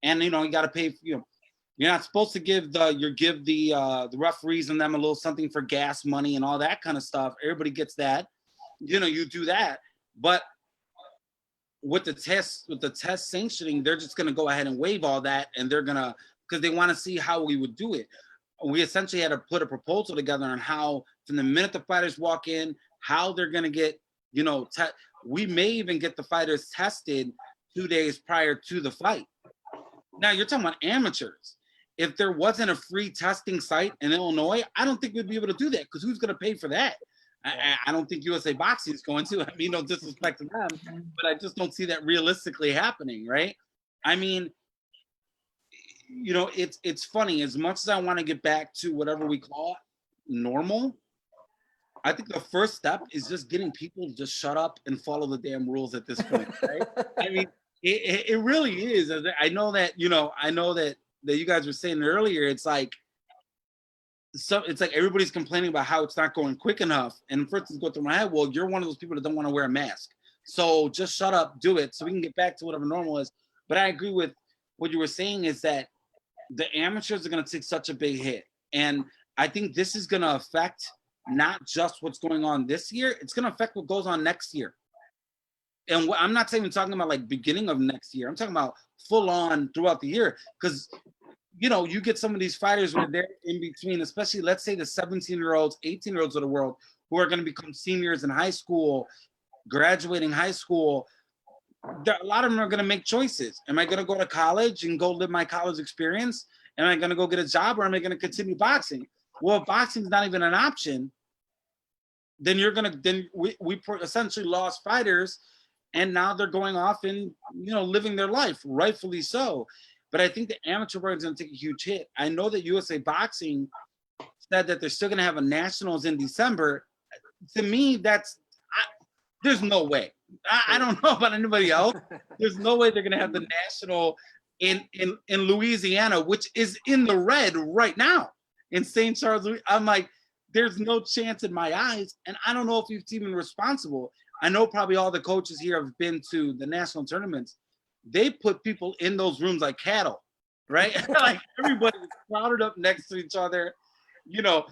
S1: and you know, you got to pay. You know, you're not supposed to give the referees and them a little something for gas money and all that kind of stuff. Everybody gets that. You know, you do that, but with the test sanctioning, they're just going to go ahead and waive all that, and they're gonna, because they want to see how we would do it. We essentially had to put a proposal together on how, from the minute the fighters walk in, how they're going to get, you know, we may even get the fighters tested 2 days prior to the fight. Now you're talking about amateurs. If there wasn't a free testing site in Illinois, I don't think we'd be able to do that, because who's going to pay for that? I don't think USA Boxing is going to. I mean, no disrespect to them, but I just don't see that realistically happening, right? I mean, you know, it's funny. As much as I want to get back to whatever we call normal, I think the first step is just getting people to just shut up and follow the damn rules at this point, right? I mean, it really is. I know that, you know, that you guys were saying earlier, it's like everybody's complaining about how it's not going quick enough. And first things go through my head, well, you're one of those people that don't want to wear a mask. So just shut up, do it, so we can get back to whatever normal is. But I agree with what you were saying, is that the amateurs are going to take such a big hit. And I think this is going to affect not just what's going on this year, it's going to affect what goes on next year. And I'm not even talking about like beginning of next year. I'm talking about full on throughout the year. Because, you know, you get some of these fighters where they're in between, especially let's say the 17-year-olds, 18-year-olds of the world who are going to become seniors in high school, graduating high school. A lot of them are going to make choices. Am I going to go to college and go live my college experience? Am I going to go get a job, or am I going to continue boxing? Well, if boxing is not even an option, then we essentially lost fighters, and now they're going off and, you know, living their life, rightfully so. But I think the amateur world is going to take a huge hit. I know that USA Boxing said that they're still going to have a nationals in December. To me, there's no way. I don't know about anybody else. There's no way they're going to have the national in Louisiana, which is in the red right now, in St. Charles. I'm like, there's no chance in my eyes. And I don't know if it's even responsible. I know probably all the coaches here have been to the national tournaments. They put people in those rooms like cattle, right? Like everybody was crowded up next to each other, you know,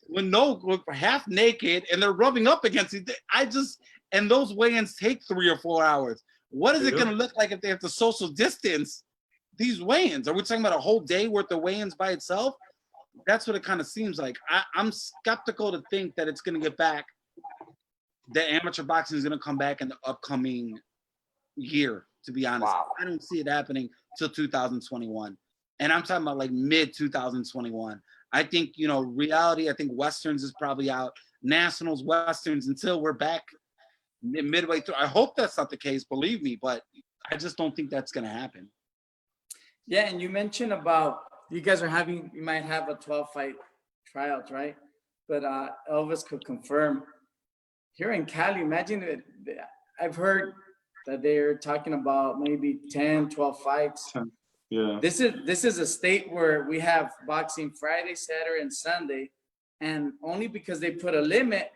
S1: with half naked, and they're rubbing up against each other. And those weigh-ins take 3 or 4 hours. What is it going to look like if they have to social distance these weigh-ins? Are we talking about a whole day worth of weigh-ins by itself? That's what it kind of seems like. I'm skeptical to think that it's going to get back, that amateur boxing is going to come back in the upcoming year, to be honest.
S5: Wow.
S1: I don't see it happening till 2021. And I'm talking about like mid 2021. I think, you know, reality, I think Westerns is probably out. Nationals, Westerns, until we're back midway through. I hope that's not the case, believe me, but I just don't think that's going to happen.
S3: Yeah, and you mentioned about you might have a 12-fight tryout, right? But Elvis could confirm here in Cali. Imagine it. I've heard that they're talking about maybe 10, 12 fights.
S4: Yeah.
S3: This is a state where we have boxing Friday, Saturday, and Sunday, and only because they put a limit,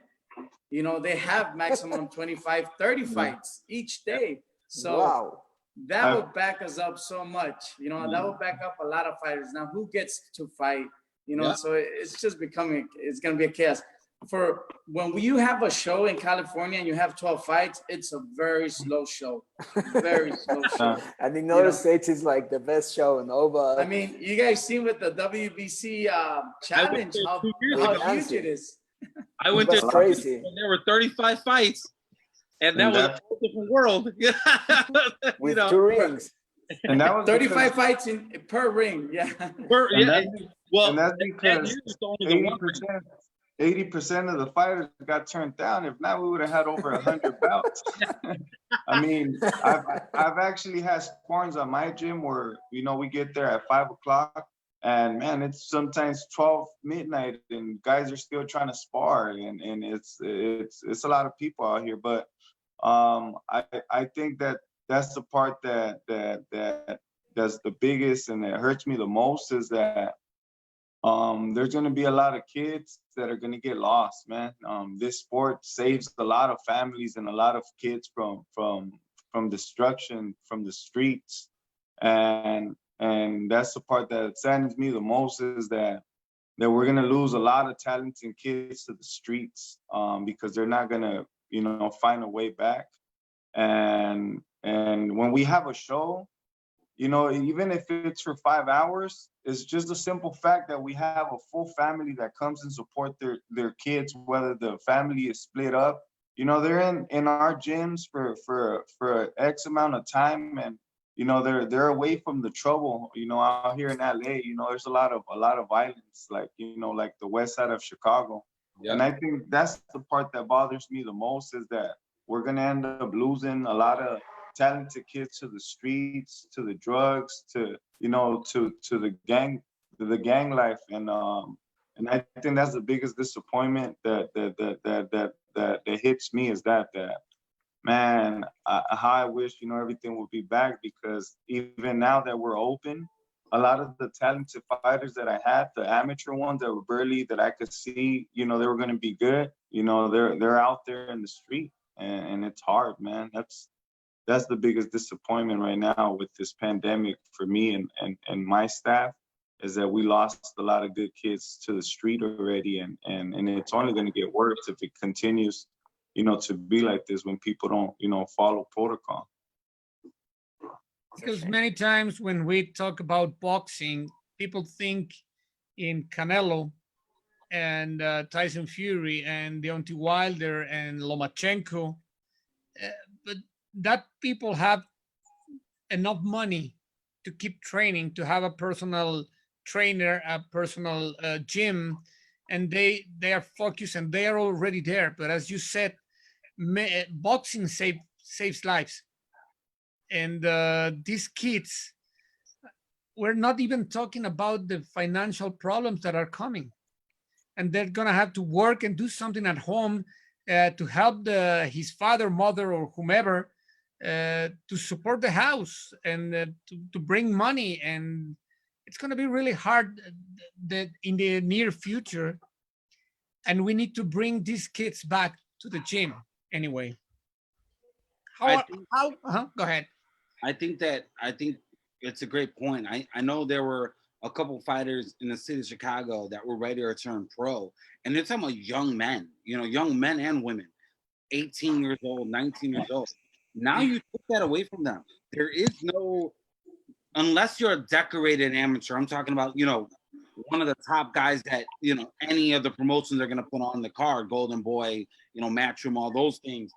S3: you know, they have maximum 25, 30 fights each day. So
S5: wow.
S3: That would back us up so much, you know, that would back up a lot of fighters. Now, who gets to fight, you know, so it's just it's going to be a chaos. For when you have a show in California and you have 12 fights, it's a very slow show, very slow show.
S5: And in other states, it's like the best show in Nova.
S3: I mean, you guys seen with the WBC challenge how huge it is.
S1: I went there
S5: crazy.
S1: There were 35 fights, and that was a whole different world.
S5: With 2 rings.
S4: And that was
S3: 35 fights per ring. Yeah.
S4: And that's because 80% of the fighters got turned down. If not, we would have had over 100 bouts. I mean, I've actually had sparrings on my gym where, you know, we get there at 5 o'clock, and man, it's sometimes 12 midnight, and guys are still trying to spar, and it's a lot of people out here. But I think that's the part that's the biggest and that hurts me the most, is that there's going to be a lot of kids that are going to get lost, man. This sport saves a lot of families and a lot of kids from destruction, from the streets. And that's the part that saddens me the most, is that we're going to lose a lot of talented kids to the streets, because they're not going to, you know, find a way back. And when we have a show, you know, even if it's for 5 hours, it's just a simple fact that we have a full family that comes and support their kids, whether the family is split up. You know, they're in our gyms for X amount of time, and you know, they're away from the trouble. You know, out here in LA, you know, there's a lot of violence, like, you know, like the west side of Chicago. And I think that's the part that bothers me the most, is that we're gonna end up losing a lot of talented kids to the streets, to the drugs, to to the gang life, and I think that's the biggest disappointment that hits me, is that man, how I wish everything would be back, because even now that we're open, a lot of the talented fighters that I had, the amateur ones that were barely, that I could see, they were going to be good. They're out there in the street, and it's hard, man. That's the biggest disappointment right now with this pandemic for me and my staff, is that we lost a lot of good kids to the street already, and it's only going to get worse if it continues, to be like this, when people don't, follow protocol.
S2: Because many times when we talk about boxing, people think in Canelo and Tyson Fury and Deontay Wilder and Lomachenko, but that people have enough money to keep training, to have a personal trainer, a personal gym, and they are focused and they are already there. But as you said, boxing saves lives. And these kids, we're not even talking about the financial problems that are coming, and they're gonna have to work and do something at home to help his father, mother, or whomever to support the house and to bring money. And it's gonna be really hard in the near future. And we need to bring these kids back to the gym anyway. Go ahead.
S1: I think it's a great point. I know there were a couple fighters in the city of Chicago that were ready to turn pro, and they're talking about young men, young men and women, 18 years old, 19 years old. Now you took that away from them. There is no, unless you're a decorated amateur. I'm talking about, one of the top guys that, any of the promotions are going to put on the card, Golden Boy, Matchroom, all those things.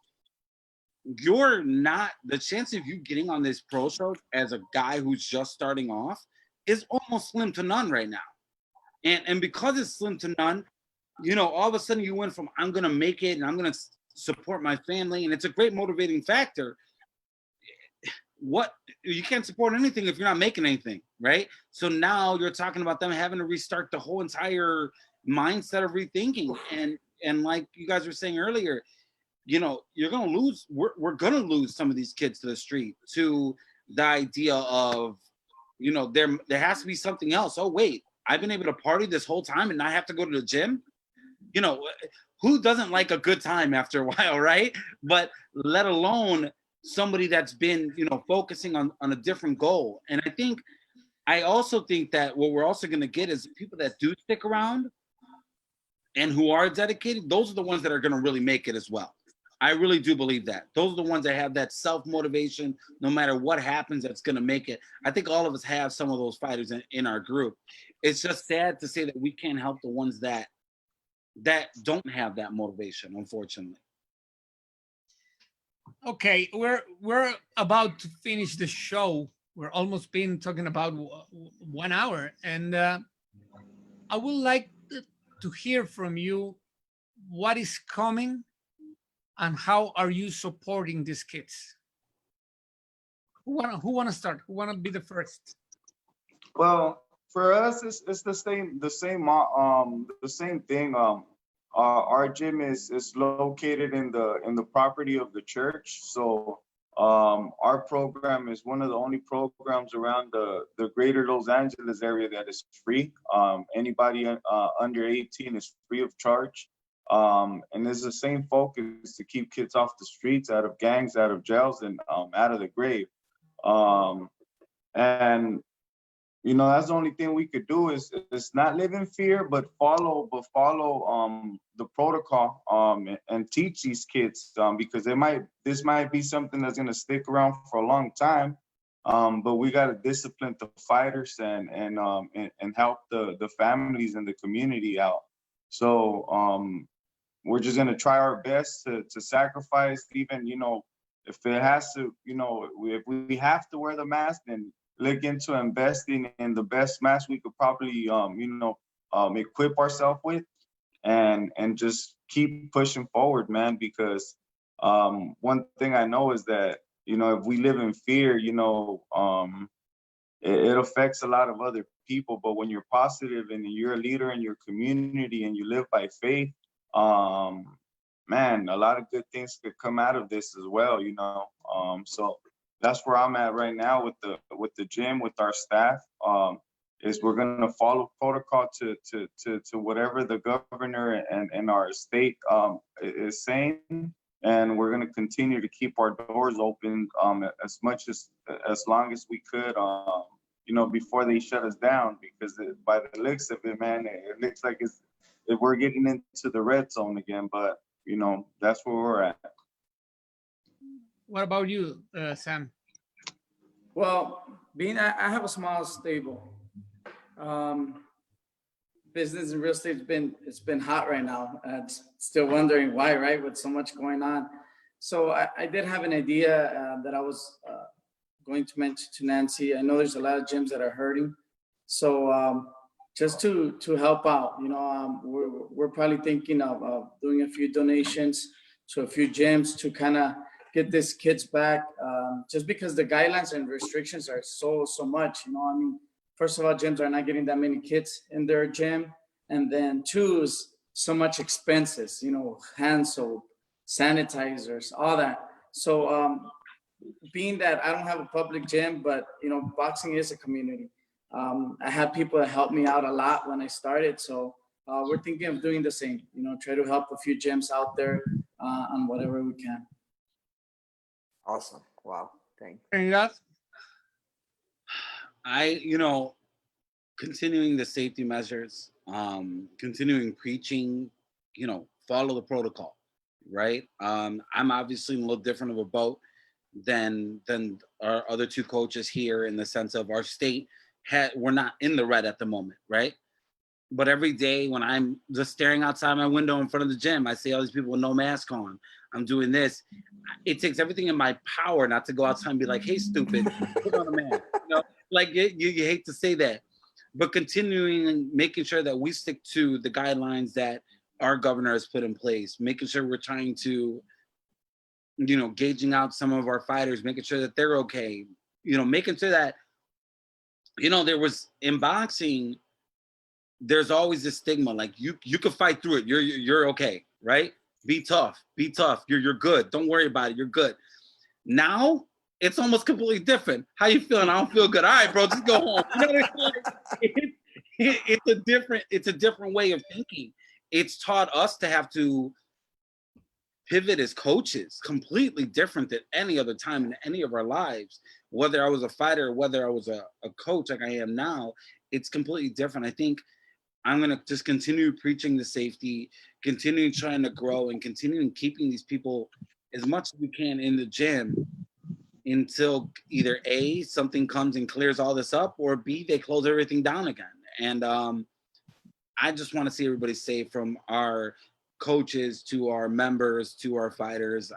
S1: You're not, the chance of you getting on this pro show as a guy who's just starting off is almost slim to none right now. And because it's slim to none, all of a sudden you went from, I'm going to make it and I'm going to support my family, and it's a great motivating factor. You can't support anything if you're not making anything, right? So now you're talking about them having to restart the whole entire mindset of rethinking. And like you guys were saying earlier, you're gonna lose. We're gonna lose some of these kids to the street, to the idea of, there has to be something else. Oh wait, I've been able to party this whole time and not have to go to the gym. Who doesn't like a good time after a while, right? But let alone somebody that's been, focusing on a different goal. And I also think that what we're also going to get is people that do stick around and who are dedicated. Those are the ones that are going to really make it as well. I really do believe that. Those are the ones that have that self-motivation, no matter what happens, that's going to make it. I think all of us have some of those fighters in our group. It's just sad to say that we can't help the ones that don't have that motivation, unfortunately.
S2: Okay, we're about to finish the show. We're almost been talking about 1 hour, and I would like to hear from you what is coming and how are you supporting these kids. Who wanna start? Who wanna be the first?
S4: Well, for us, it's the same thing. Our gym is located in the property of the church. So our program is one of the only programs around the greater Los Angeles area that is free. Anybody under 18 is free of charge. And there's the same focus to keep kids off the streets, out of gangs, out of jails, and out of the grave. And that's the only thing we could do is not live in fear, but follow the protocol and teach these kids, because this might be something that's gonna stick around for a long time. But we gotta discipline the fighters and help the families and the community out. So we're just gonna try our best to sacrifice, even if it has to, if we have to wear the mask, then look into investing in the best mask we could probably equip ourselves with. and just keep pushing forward, man, because one thing I know is that, you know, if we live in fear, you know, it affects a lot of other people. But when you're positive and you're a leader in your community and you live by faith, man, a lot of good things could come out of this as well, you know. So that's where I'm at right now with the gym, with our staff. Is we're gonna follow protocol to whatever the governor and our state is saying, and we're gonna continue to keep our doors open as long as we could, you know, before they shut us down, because by the looks of it, man, it looks like we're getting into the red zone again. But you know, that's where we're at.
S2: What about you, Sam?
S3: Well, I have a small stable. Business and real estate it's been hot right now. Still wondering why, right? With so much going on. So I did have an idea that I was going to mention to Nancy. I know there's a lot of gyms that are hurting. So just to help out, you know, we're probably thinking of doing a few donations to a few gyms to kind of get these kids back, just because the guidelines and restrictions are so much, you know. I mean, first of all, gyms are not getting that many kids in their gym. And then two is so much expenses, you know, hand soap, sanitizers, all that. So being that I don't have a public gym, but, you know, boxing is a community. I had people that helped me out a lot when I started. So we're thinking of doing the same, you know, try to help a few gyms out there on whatever we can.
S5: Awesome. Wow. Thanks.
S1: You know, continuing the safety measures, continuing preaching, you know, follow the protocol, right? I'm obviously in a little different of a boat than our other two coaches here, in the sense of our state we're not in the red at the moment, right? But every day when I'm just staring outside my window in front of the gym, I see all these people with no mask on. I'm doing this. It takes everything in my power not to go outside and be like, hey, stupid, put on a mask. You know, like you hate to say that, but continuing and making sure that we stick to the guidelines that our governor has put in place, making sure we're trying to, you know, gauging out some of our fighters, making sure that they're okay, you know, making sure that, you know, there was in boxing, there's always this stigma, like you could fight through it. You're okay, right? Be tough. You're good. Don't worry about it. You're good. Now it's almost completely different. How you feeling? I don't feel good. All right, bro, just go home. You know what I mean? It's a different way of thinking. It's taught us to have to pivot as coaches, completely different than any other time in any of our lives. Whether I was a fighter or whether I was a coach like I am now, it's completely different. I think I'm going to just continue preaching the safety, continue trying to grow, and continuing keeping these people as much as we can in the gym until either A, something comes and clears all this up, or B, they close everything down again. And I just want to see everybody safe, from our coaches to our members to our fighters.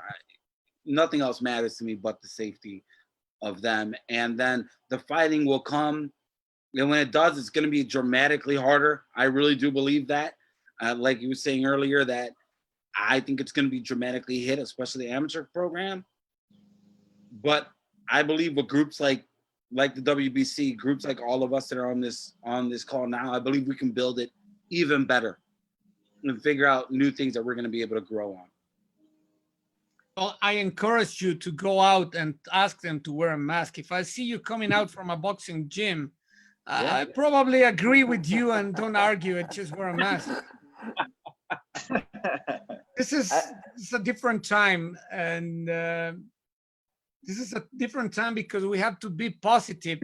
S1: Nothing else matters to me but the safety of them. And then the fighting will come. And when it does, it's going to be dramatically harder. I really do believe that. Like you were saying earlier, that I think it's going to be dramatically hit, especially the amateur program. But I believe with groups like the WBC, groups like all of us that are on this call now, I believe we can build it even better and figure out new things that we're going to be able to grow on.
S2: Well, I encourage you to go out and ask them to wear a mask. If I see you coming out from a boxing gym, I probably agree with you and don't argue it, just wear a mask. This is a different time, and this is a different time because we have to be positive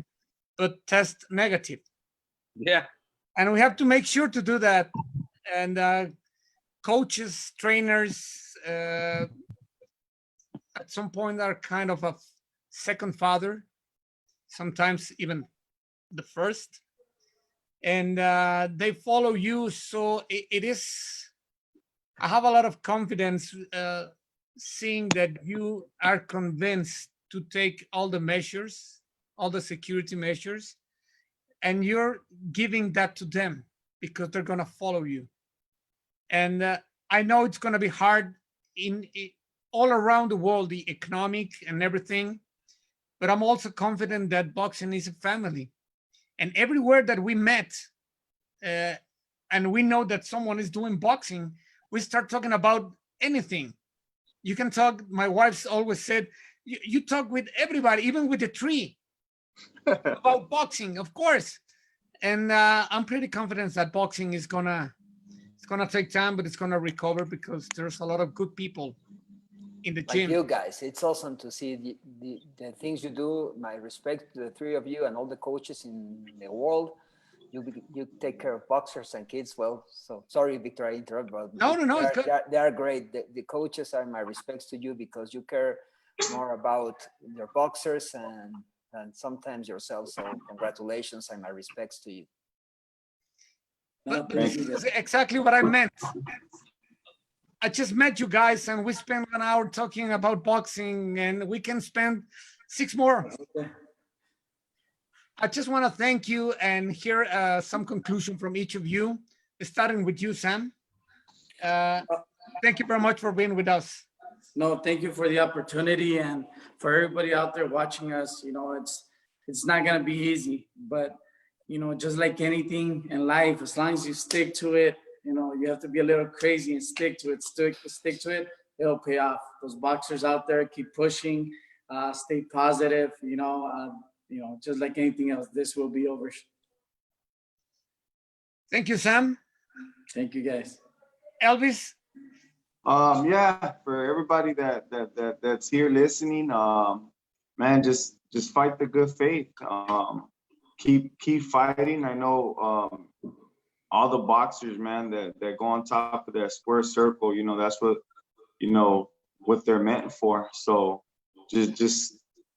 S2: but test negative.
S1: Yeah.
S2: And we have to make sure to do that. And coaches, trainers, at some point are kind of a second father, sometimes even the first, and they follow you. So it is, I have a lot of confidence seeing that you are convinced to take all the measures, all the security measures, and you're giving that to them because they're going to follow you. And I know it's going to be hard in all around the world, the economic and everything. But I'm also confident that boxing is a family. And everywhere that we met, and we know that someone is doing boxing, we start talking about anything. You can talk, my wife's always said, you talk with everybody, even with the tree, about boxing, of course. And I'm pretty confident that boxing is gonna take time, but it's gonna recover because there's a lot of good people in the
S5: Like
S2: gym.
S5: you guys, it's awesome to see the things you do. My respect to the three of you and all the coaches in the world. You take care of boxers and kids well. So sorry, Victor, I interrupt, but
S2: No, it's good.
S5: they are great. The coaches are my respects to you because you care more about your boxers and sometimes yourself. So congratulations and my respects to you.
S2: But this is exactly what I meant. I just met you guys and we spent 1 hour talking about boxing and we can spend 6 more. I just want to thank you and hear some conclusion from each of you, starting with you, Sam. Thank you very much for being with us.
S3: No, thank you for the opportunity, and for everybody out there watching us. You know, it's not gonna be easy, but you know, just like anything in life, as long as you stick to it, you know, you have to be a little crazy and stick to it. Stick to it. It'll pay off. Those boxers out there, keep pushing, stay positive. You know, just like anything else, this will be over.
S2: Thank you, Sam.
S3: Thank you, guys.
S2: Elvis.
S4: Yeah, for everybody that's here listening, man, just fight the good fight. Keep fighting. I know all the boxers, man, that go on top of that square circle, you know, that's what, you know, what they're meant for. So just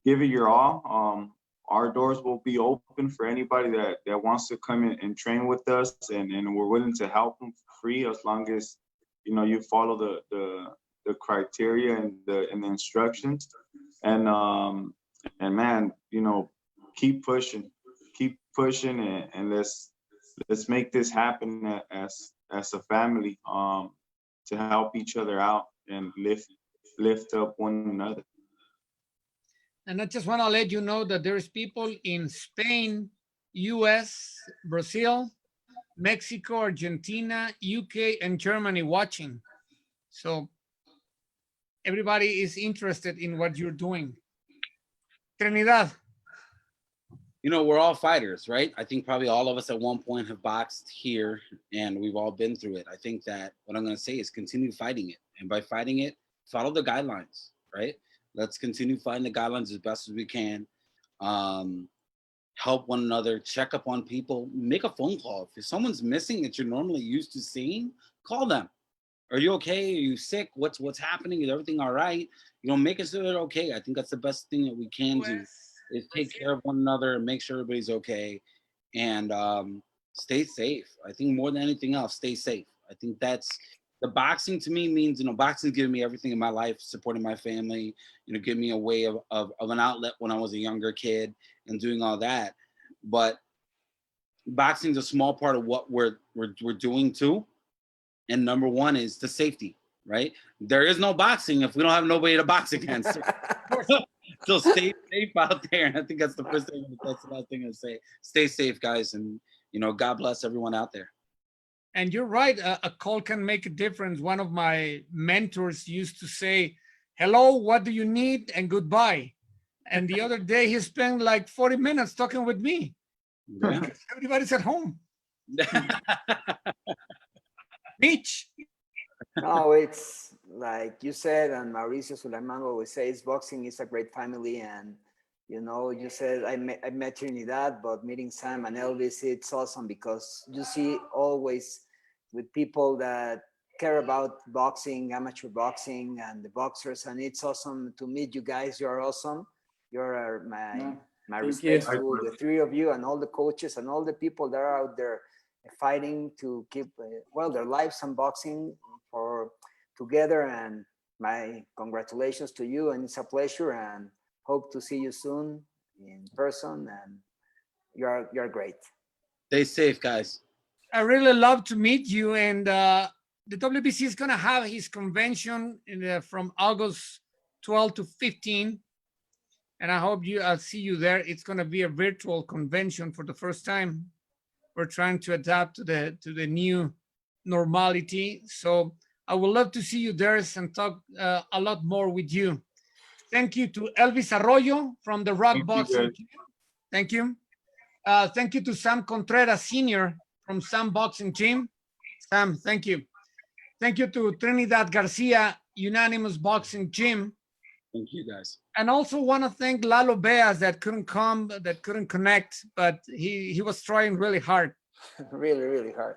S4: give it your all. Our doors will be open for anybody that wants to come in and train with us, and we're willing to help them for free as long as, you know, you follow the criteria and the instructions. And man, you know, keep pushing, and let's make this happen as a family, to help each other out and lift up one another.
S2: And I just want to let you know that there's people in Spain, US, Brazil, Mexico, Argentina, UK, and Germany watching. So everybody is interested in what you're doing. Trinidad.
S1: You know, we're all fighters, right? I think probably all of us at one point have boxed here, and we've all been through it. I think that what I'm going to say is continue fighting it. And by fighting it, follow the guidelines, right? Let's continue fighting the guidelines as best as we can. Help one another, check up on people, make a phone call. If someone's missing that you're normally used to seeing, call them. Are you okay? Are you sick? What's happening? Is everything all right? You know, make it so they're okay. I think that's the best thing that we can do, is take care of one another and make sure everybody's okay, and stay safe. I think more than anything else, stay safe. I think that's the boxing to me means, you know, boxing's given me everything in my life, supporting my family, you know, giving me a way of an outlet when I was a younger kid and doing all that. But boxing's a small part of what we're doing too. And number one is the safety, right? There is no boxing if we don't have nobody to box against. So stay safe out there. And I think that's the first thing, that's the last thing to say. Stay safe, guys. And, you know, God bless everyone out there.
S2: And you're right, a call can make a difference. One of my mentors used to say, hello, what do you need? And goodbye. And the other day he spent like 40 minutes talking with me.
S1: Yeah.
S2: Everybody's at home. Mitch.
S5: No, it's like you said, and Mauricio Sulaiman always says, boxing is a great family. And you know, you said I met Trinidad, but meeting Sam and Elvis, it's awesome because you see always with people that care about boxing, amateur boxing, and the boxers, and it's awesome to meet you guys. You're awesome. You're my respect to the three of you and all the coaches and all the people that are out there fighting to keep their lives and boxing for together. And my congratulations to you, and it's a pleasure, and hope to see you soon in person. And you're great.
S1: Stay safe, guys.
S2: I really love to meet you. And the WBC is going to have his convention from August 12 to 15. And I hope I'll see you there. It's going to be a virtual convention for the first time. We're trying to adapt to the new normality. So I would love to see you there and talk a lot more with you. Thank you to Elvis Arroyo from the Rock Boxing Gym. Thank you. Thank you to Sam Contreras Sr. from Sam Boxing Gym. Sam, thank you. Thank you to Trinidad Garcia, Unanimous Boxing Gym.
S1: Thank you, guys.
S2: And also want to thank Lalo Beas that couldn't come, that couldn't connect, but he was trying really hard.
S5: Really, really hard.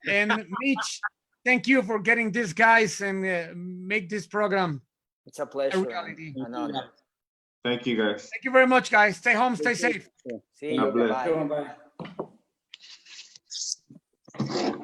S2: And Mitch, thank you for getting these guys and make this program
S5: It's a pleasure.
S2: a reality.
S5: An honor.
S4: Thank you, guys.
S2: Thank you very much, guys. Stay home, stay safe.
S5: See
S4: God
S5: you.
S4: bless.
S5: Bye.
S3: Bye.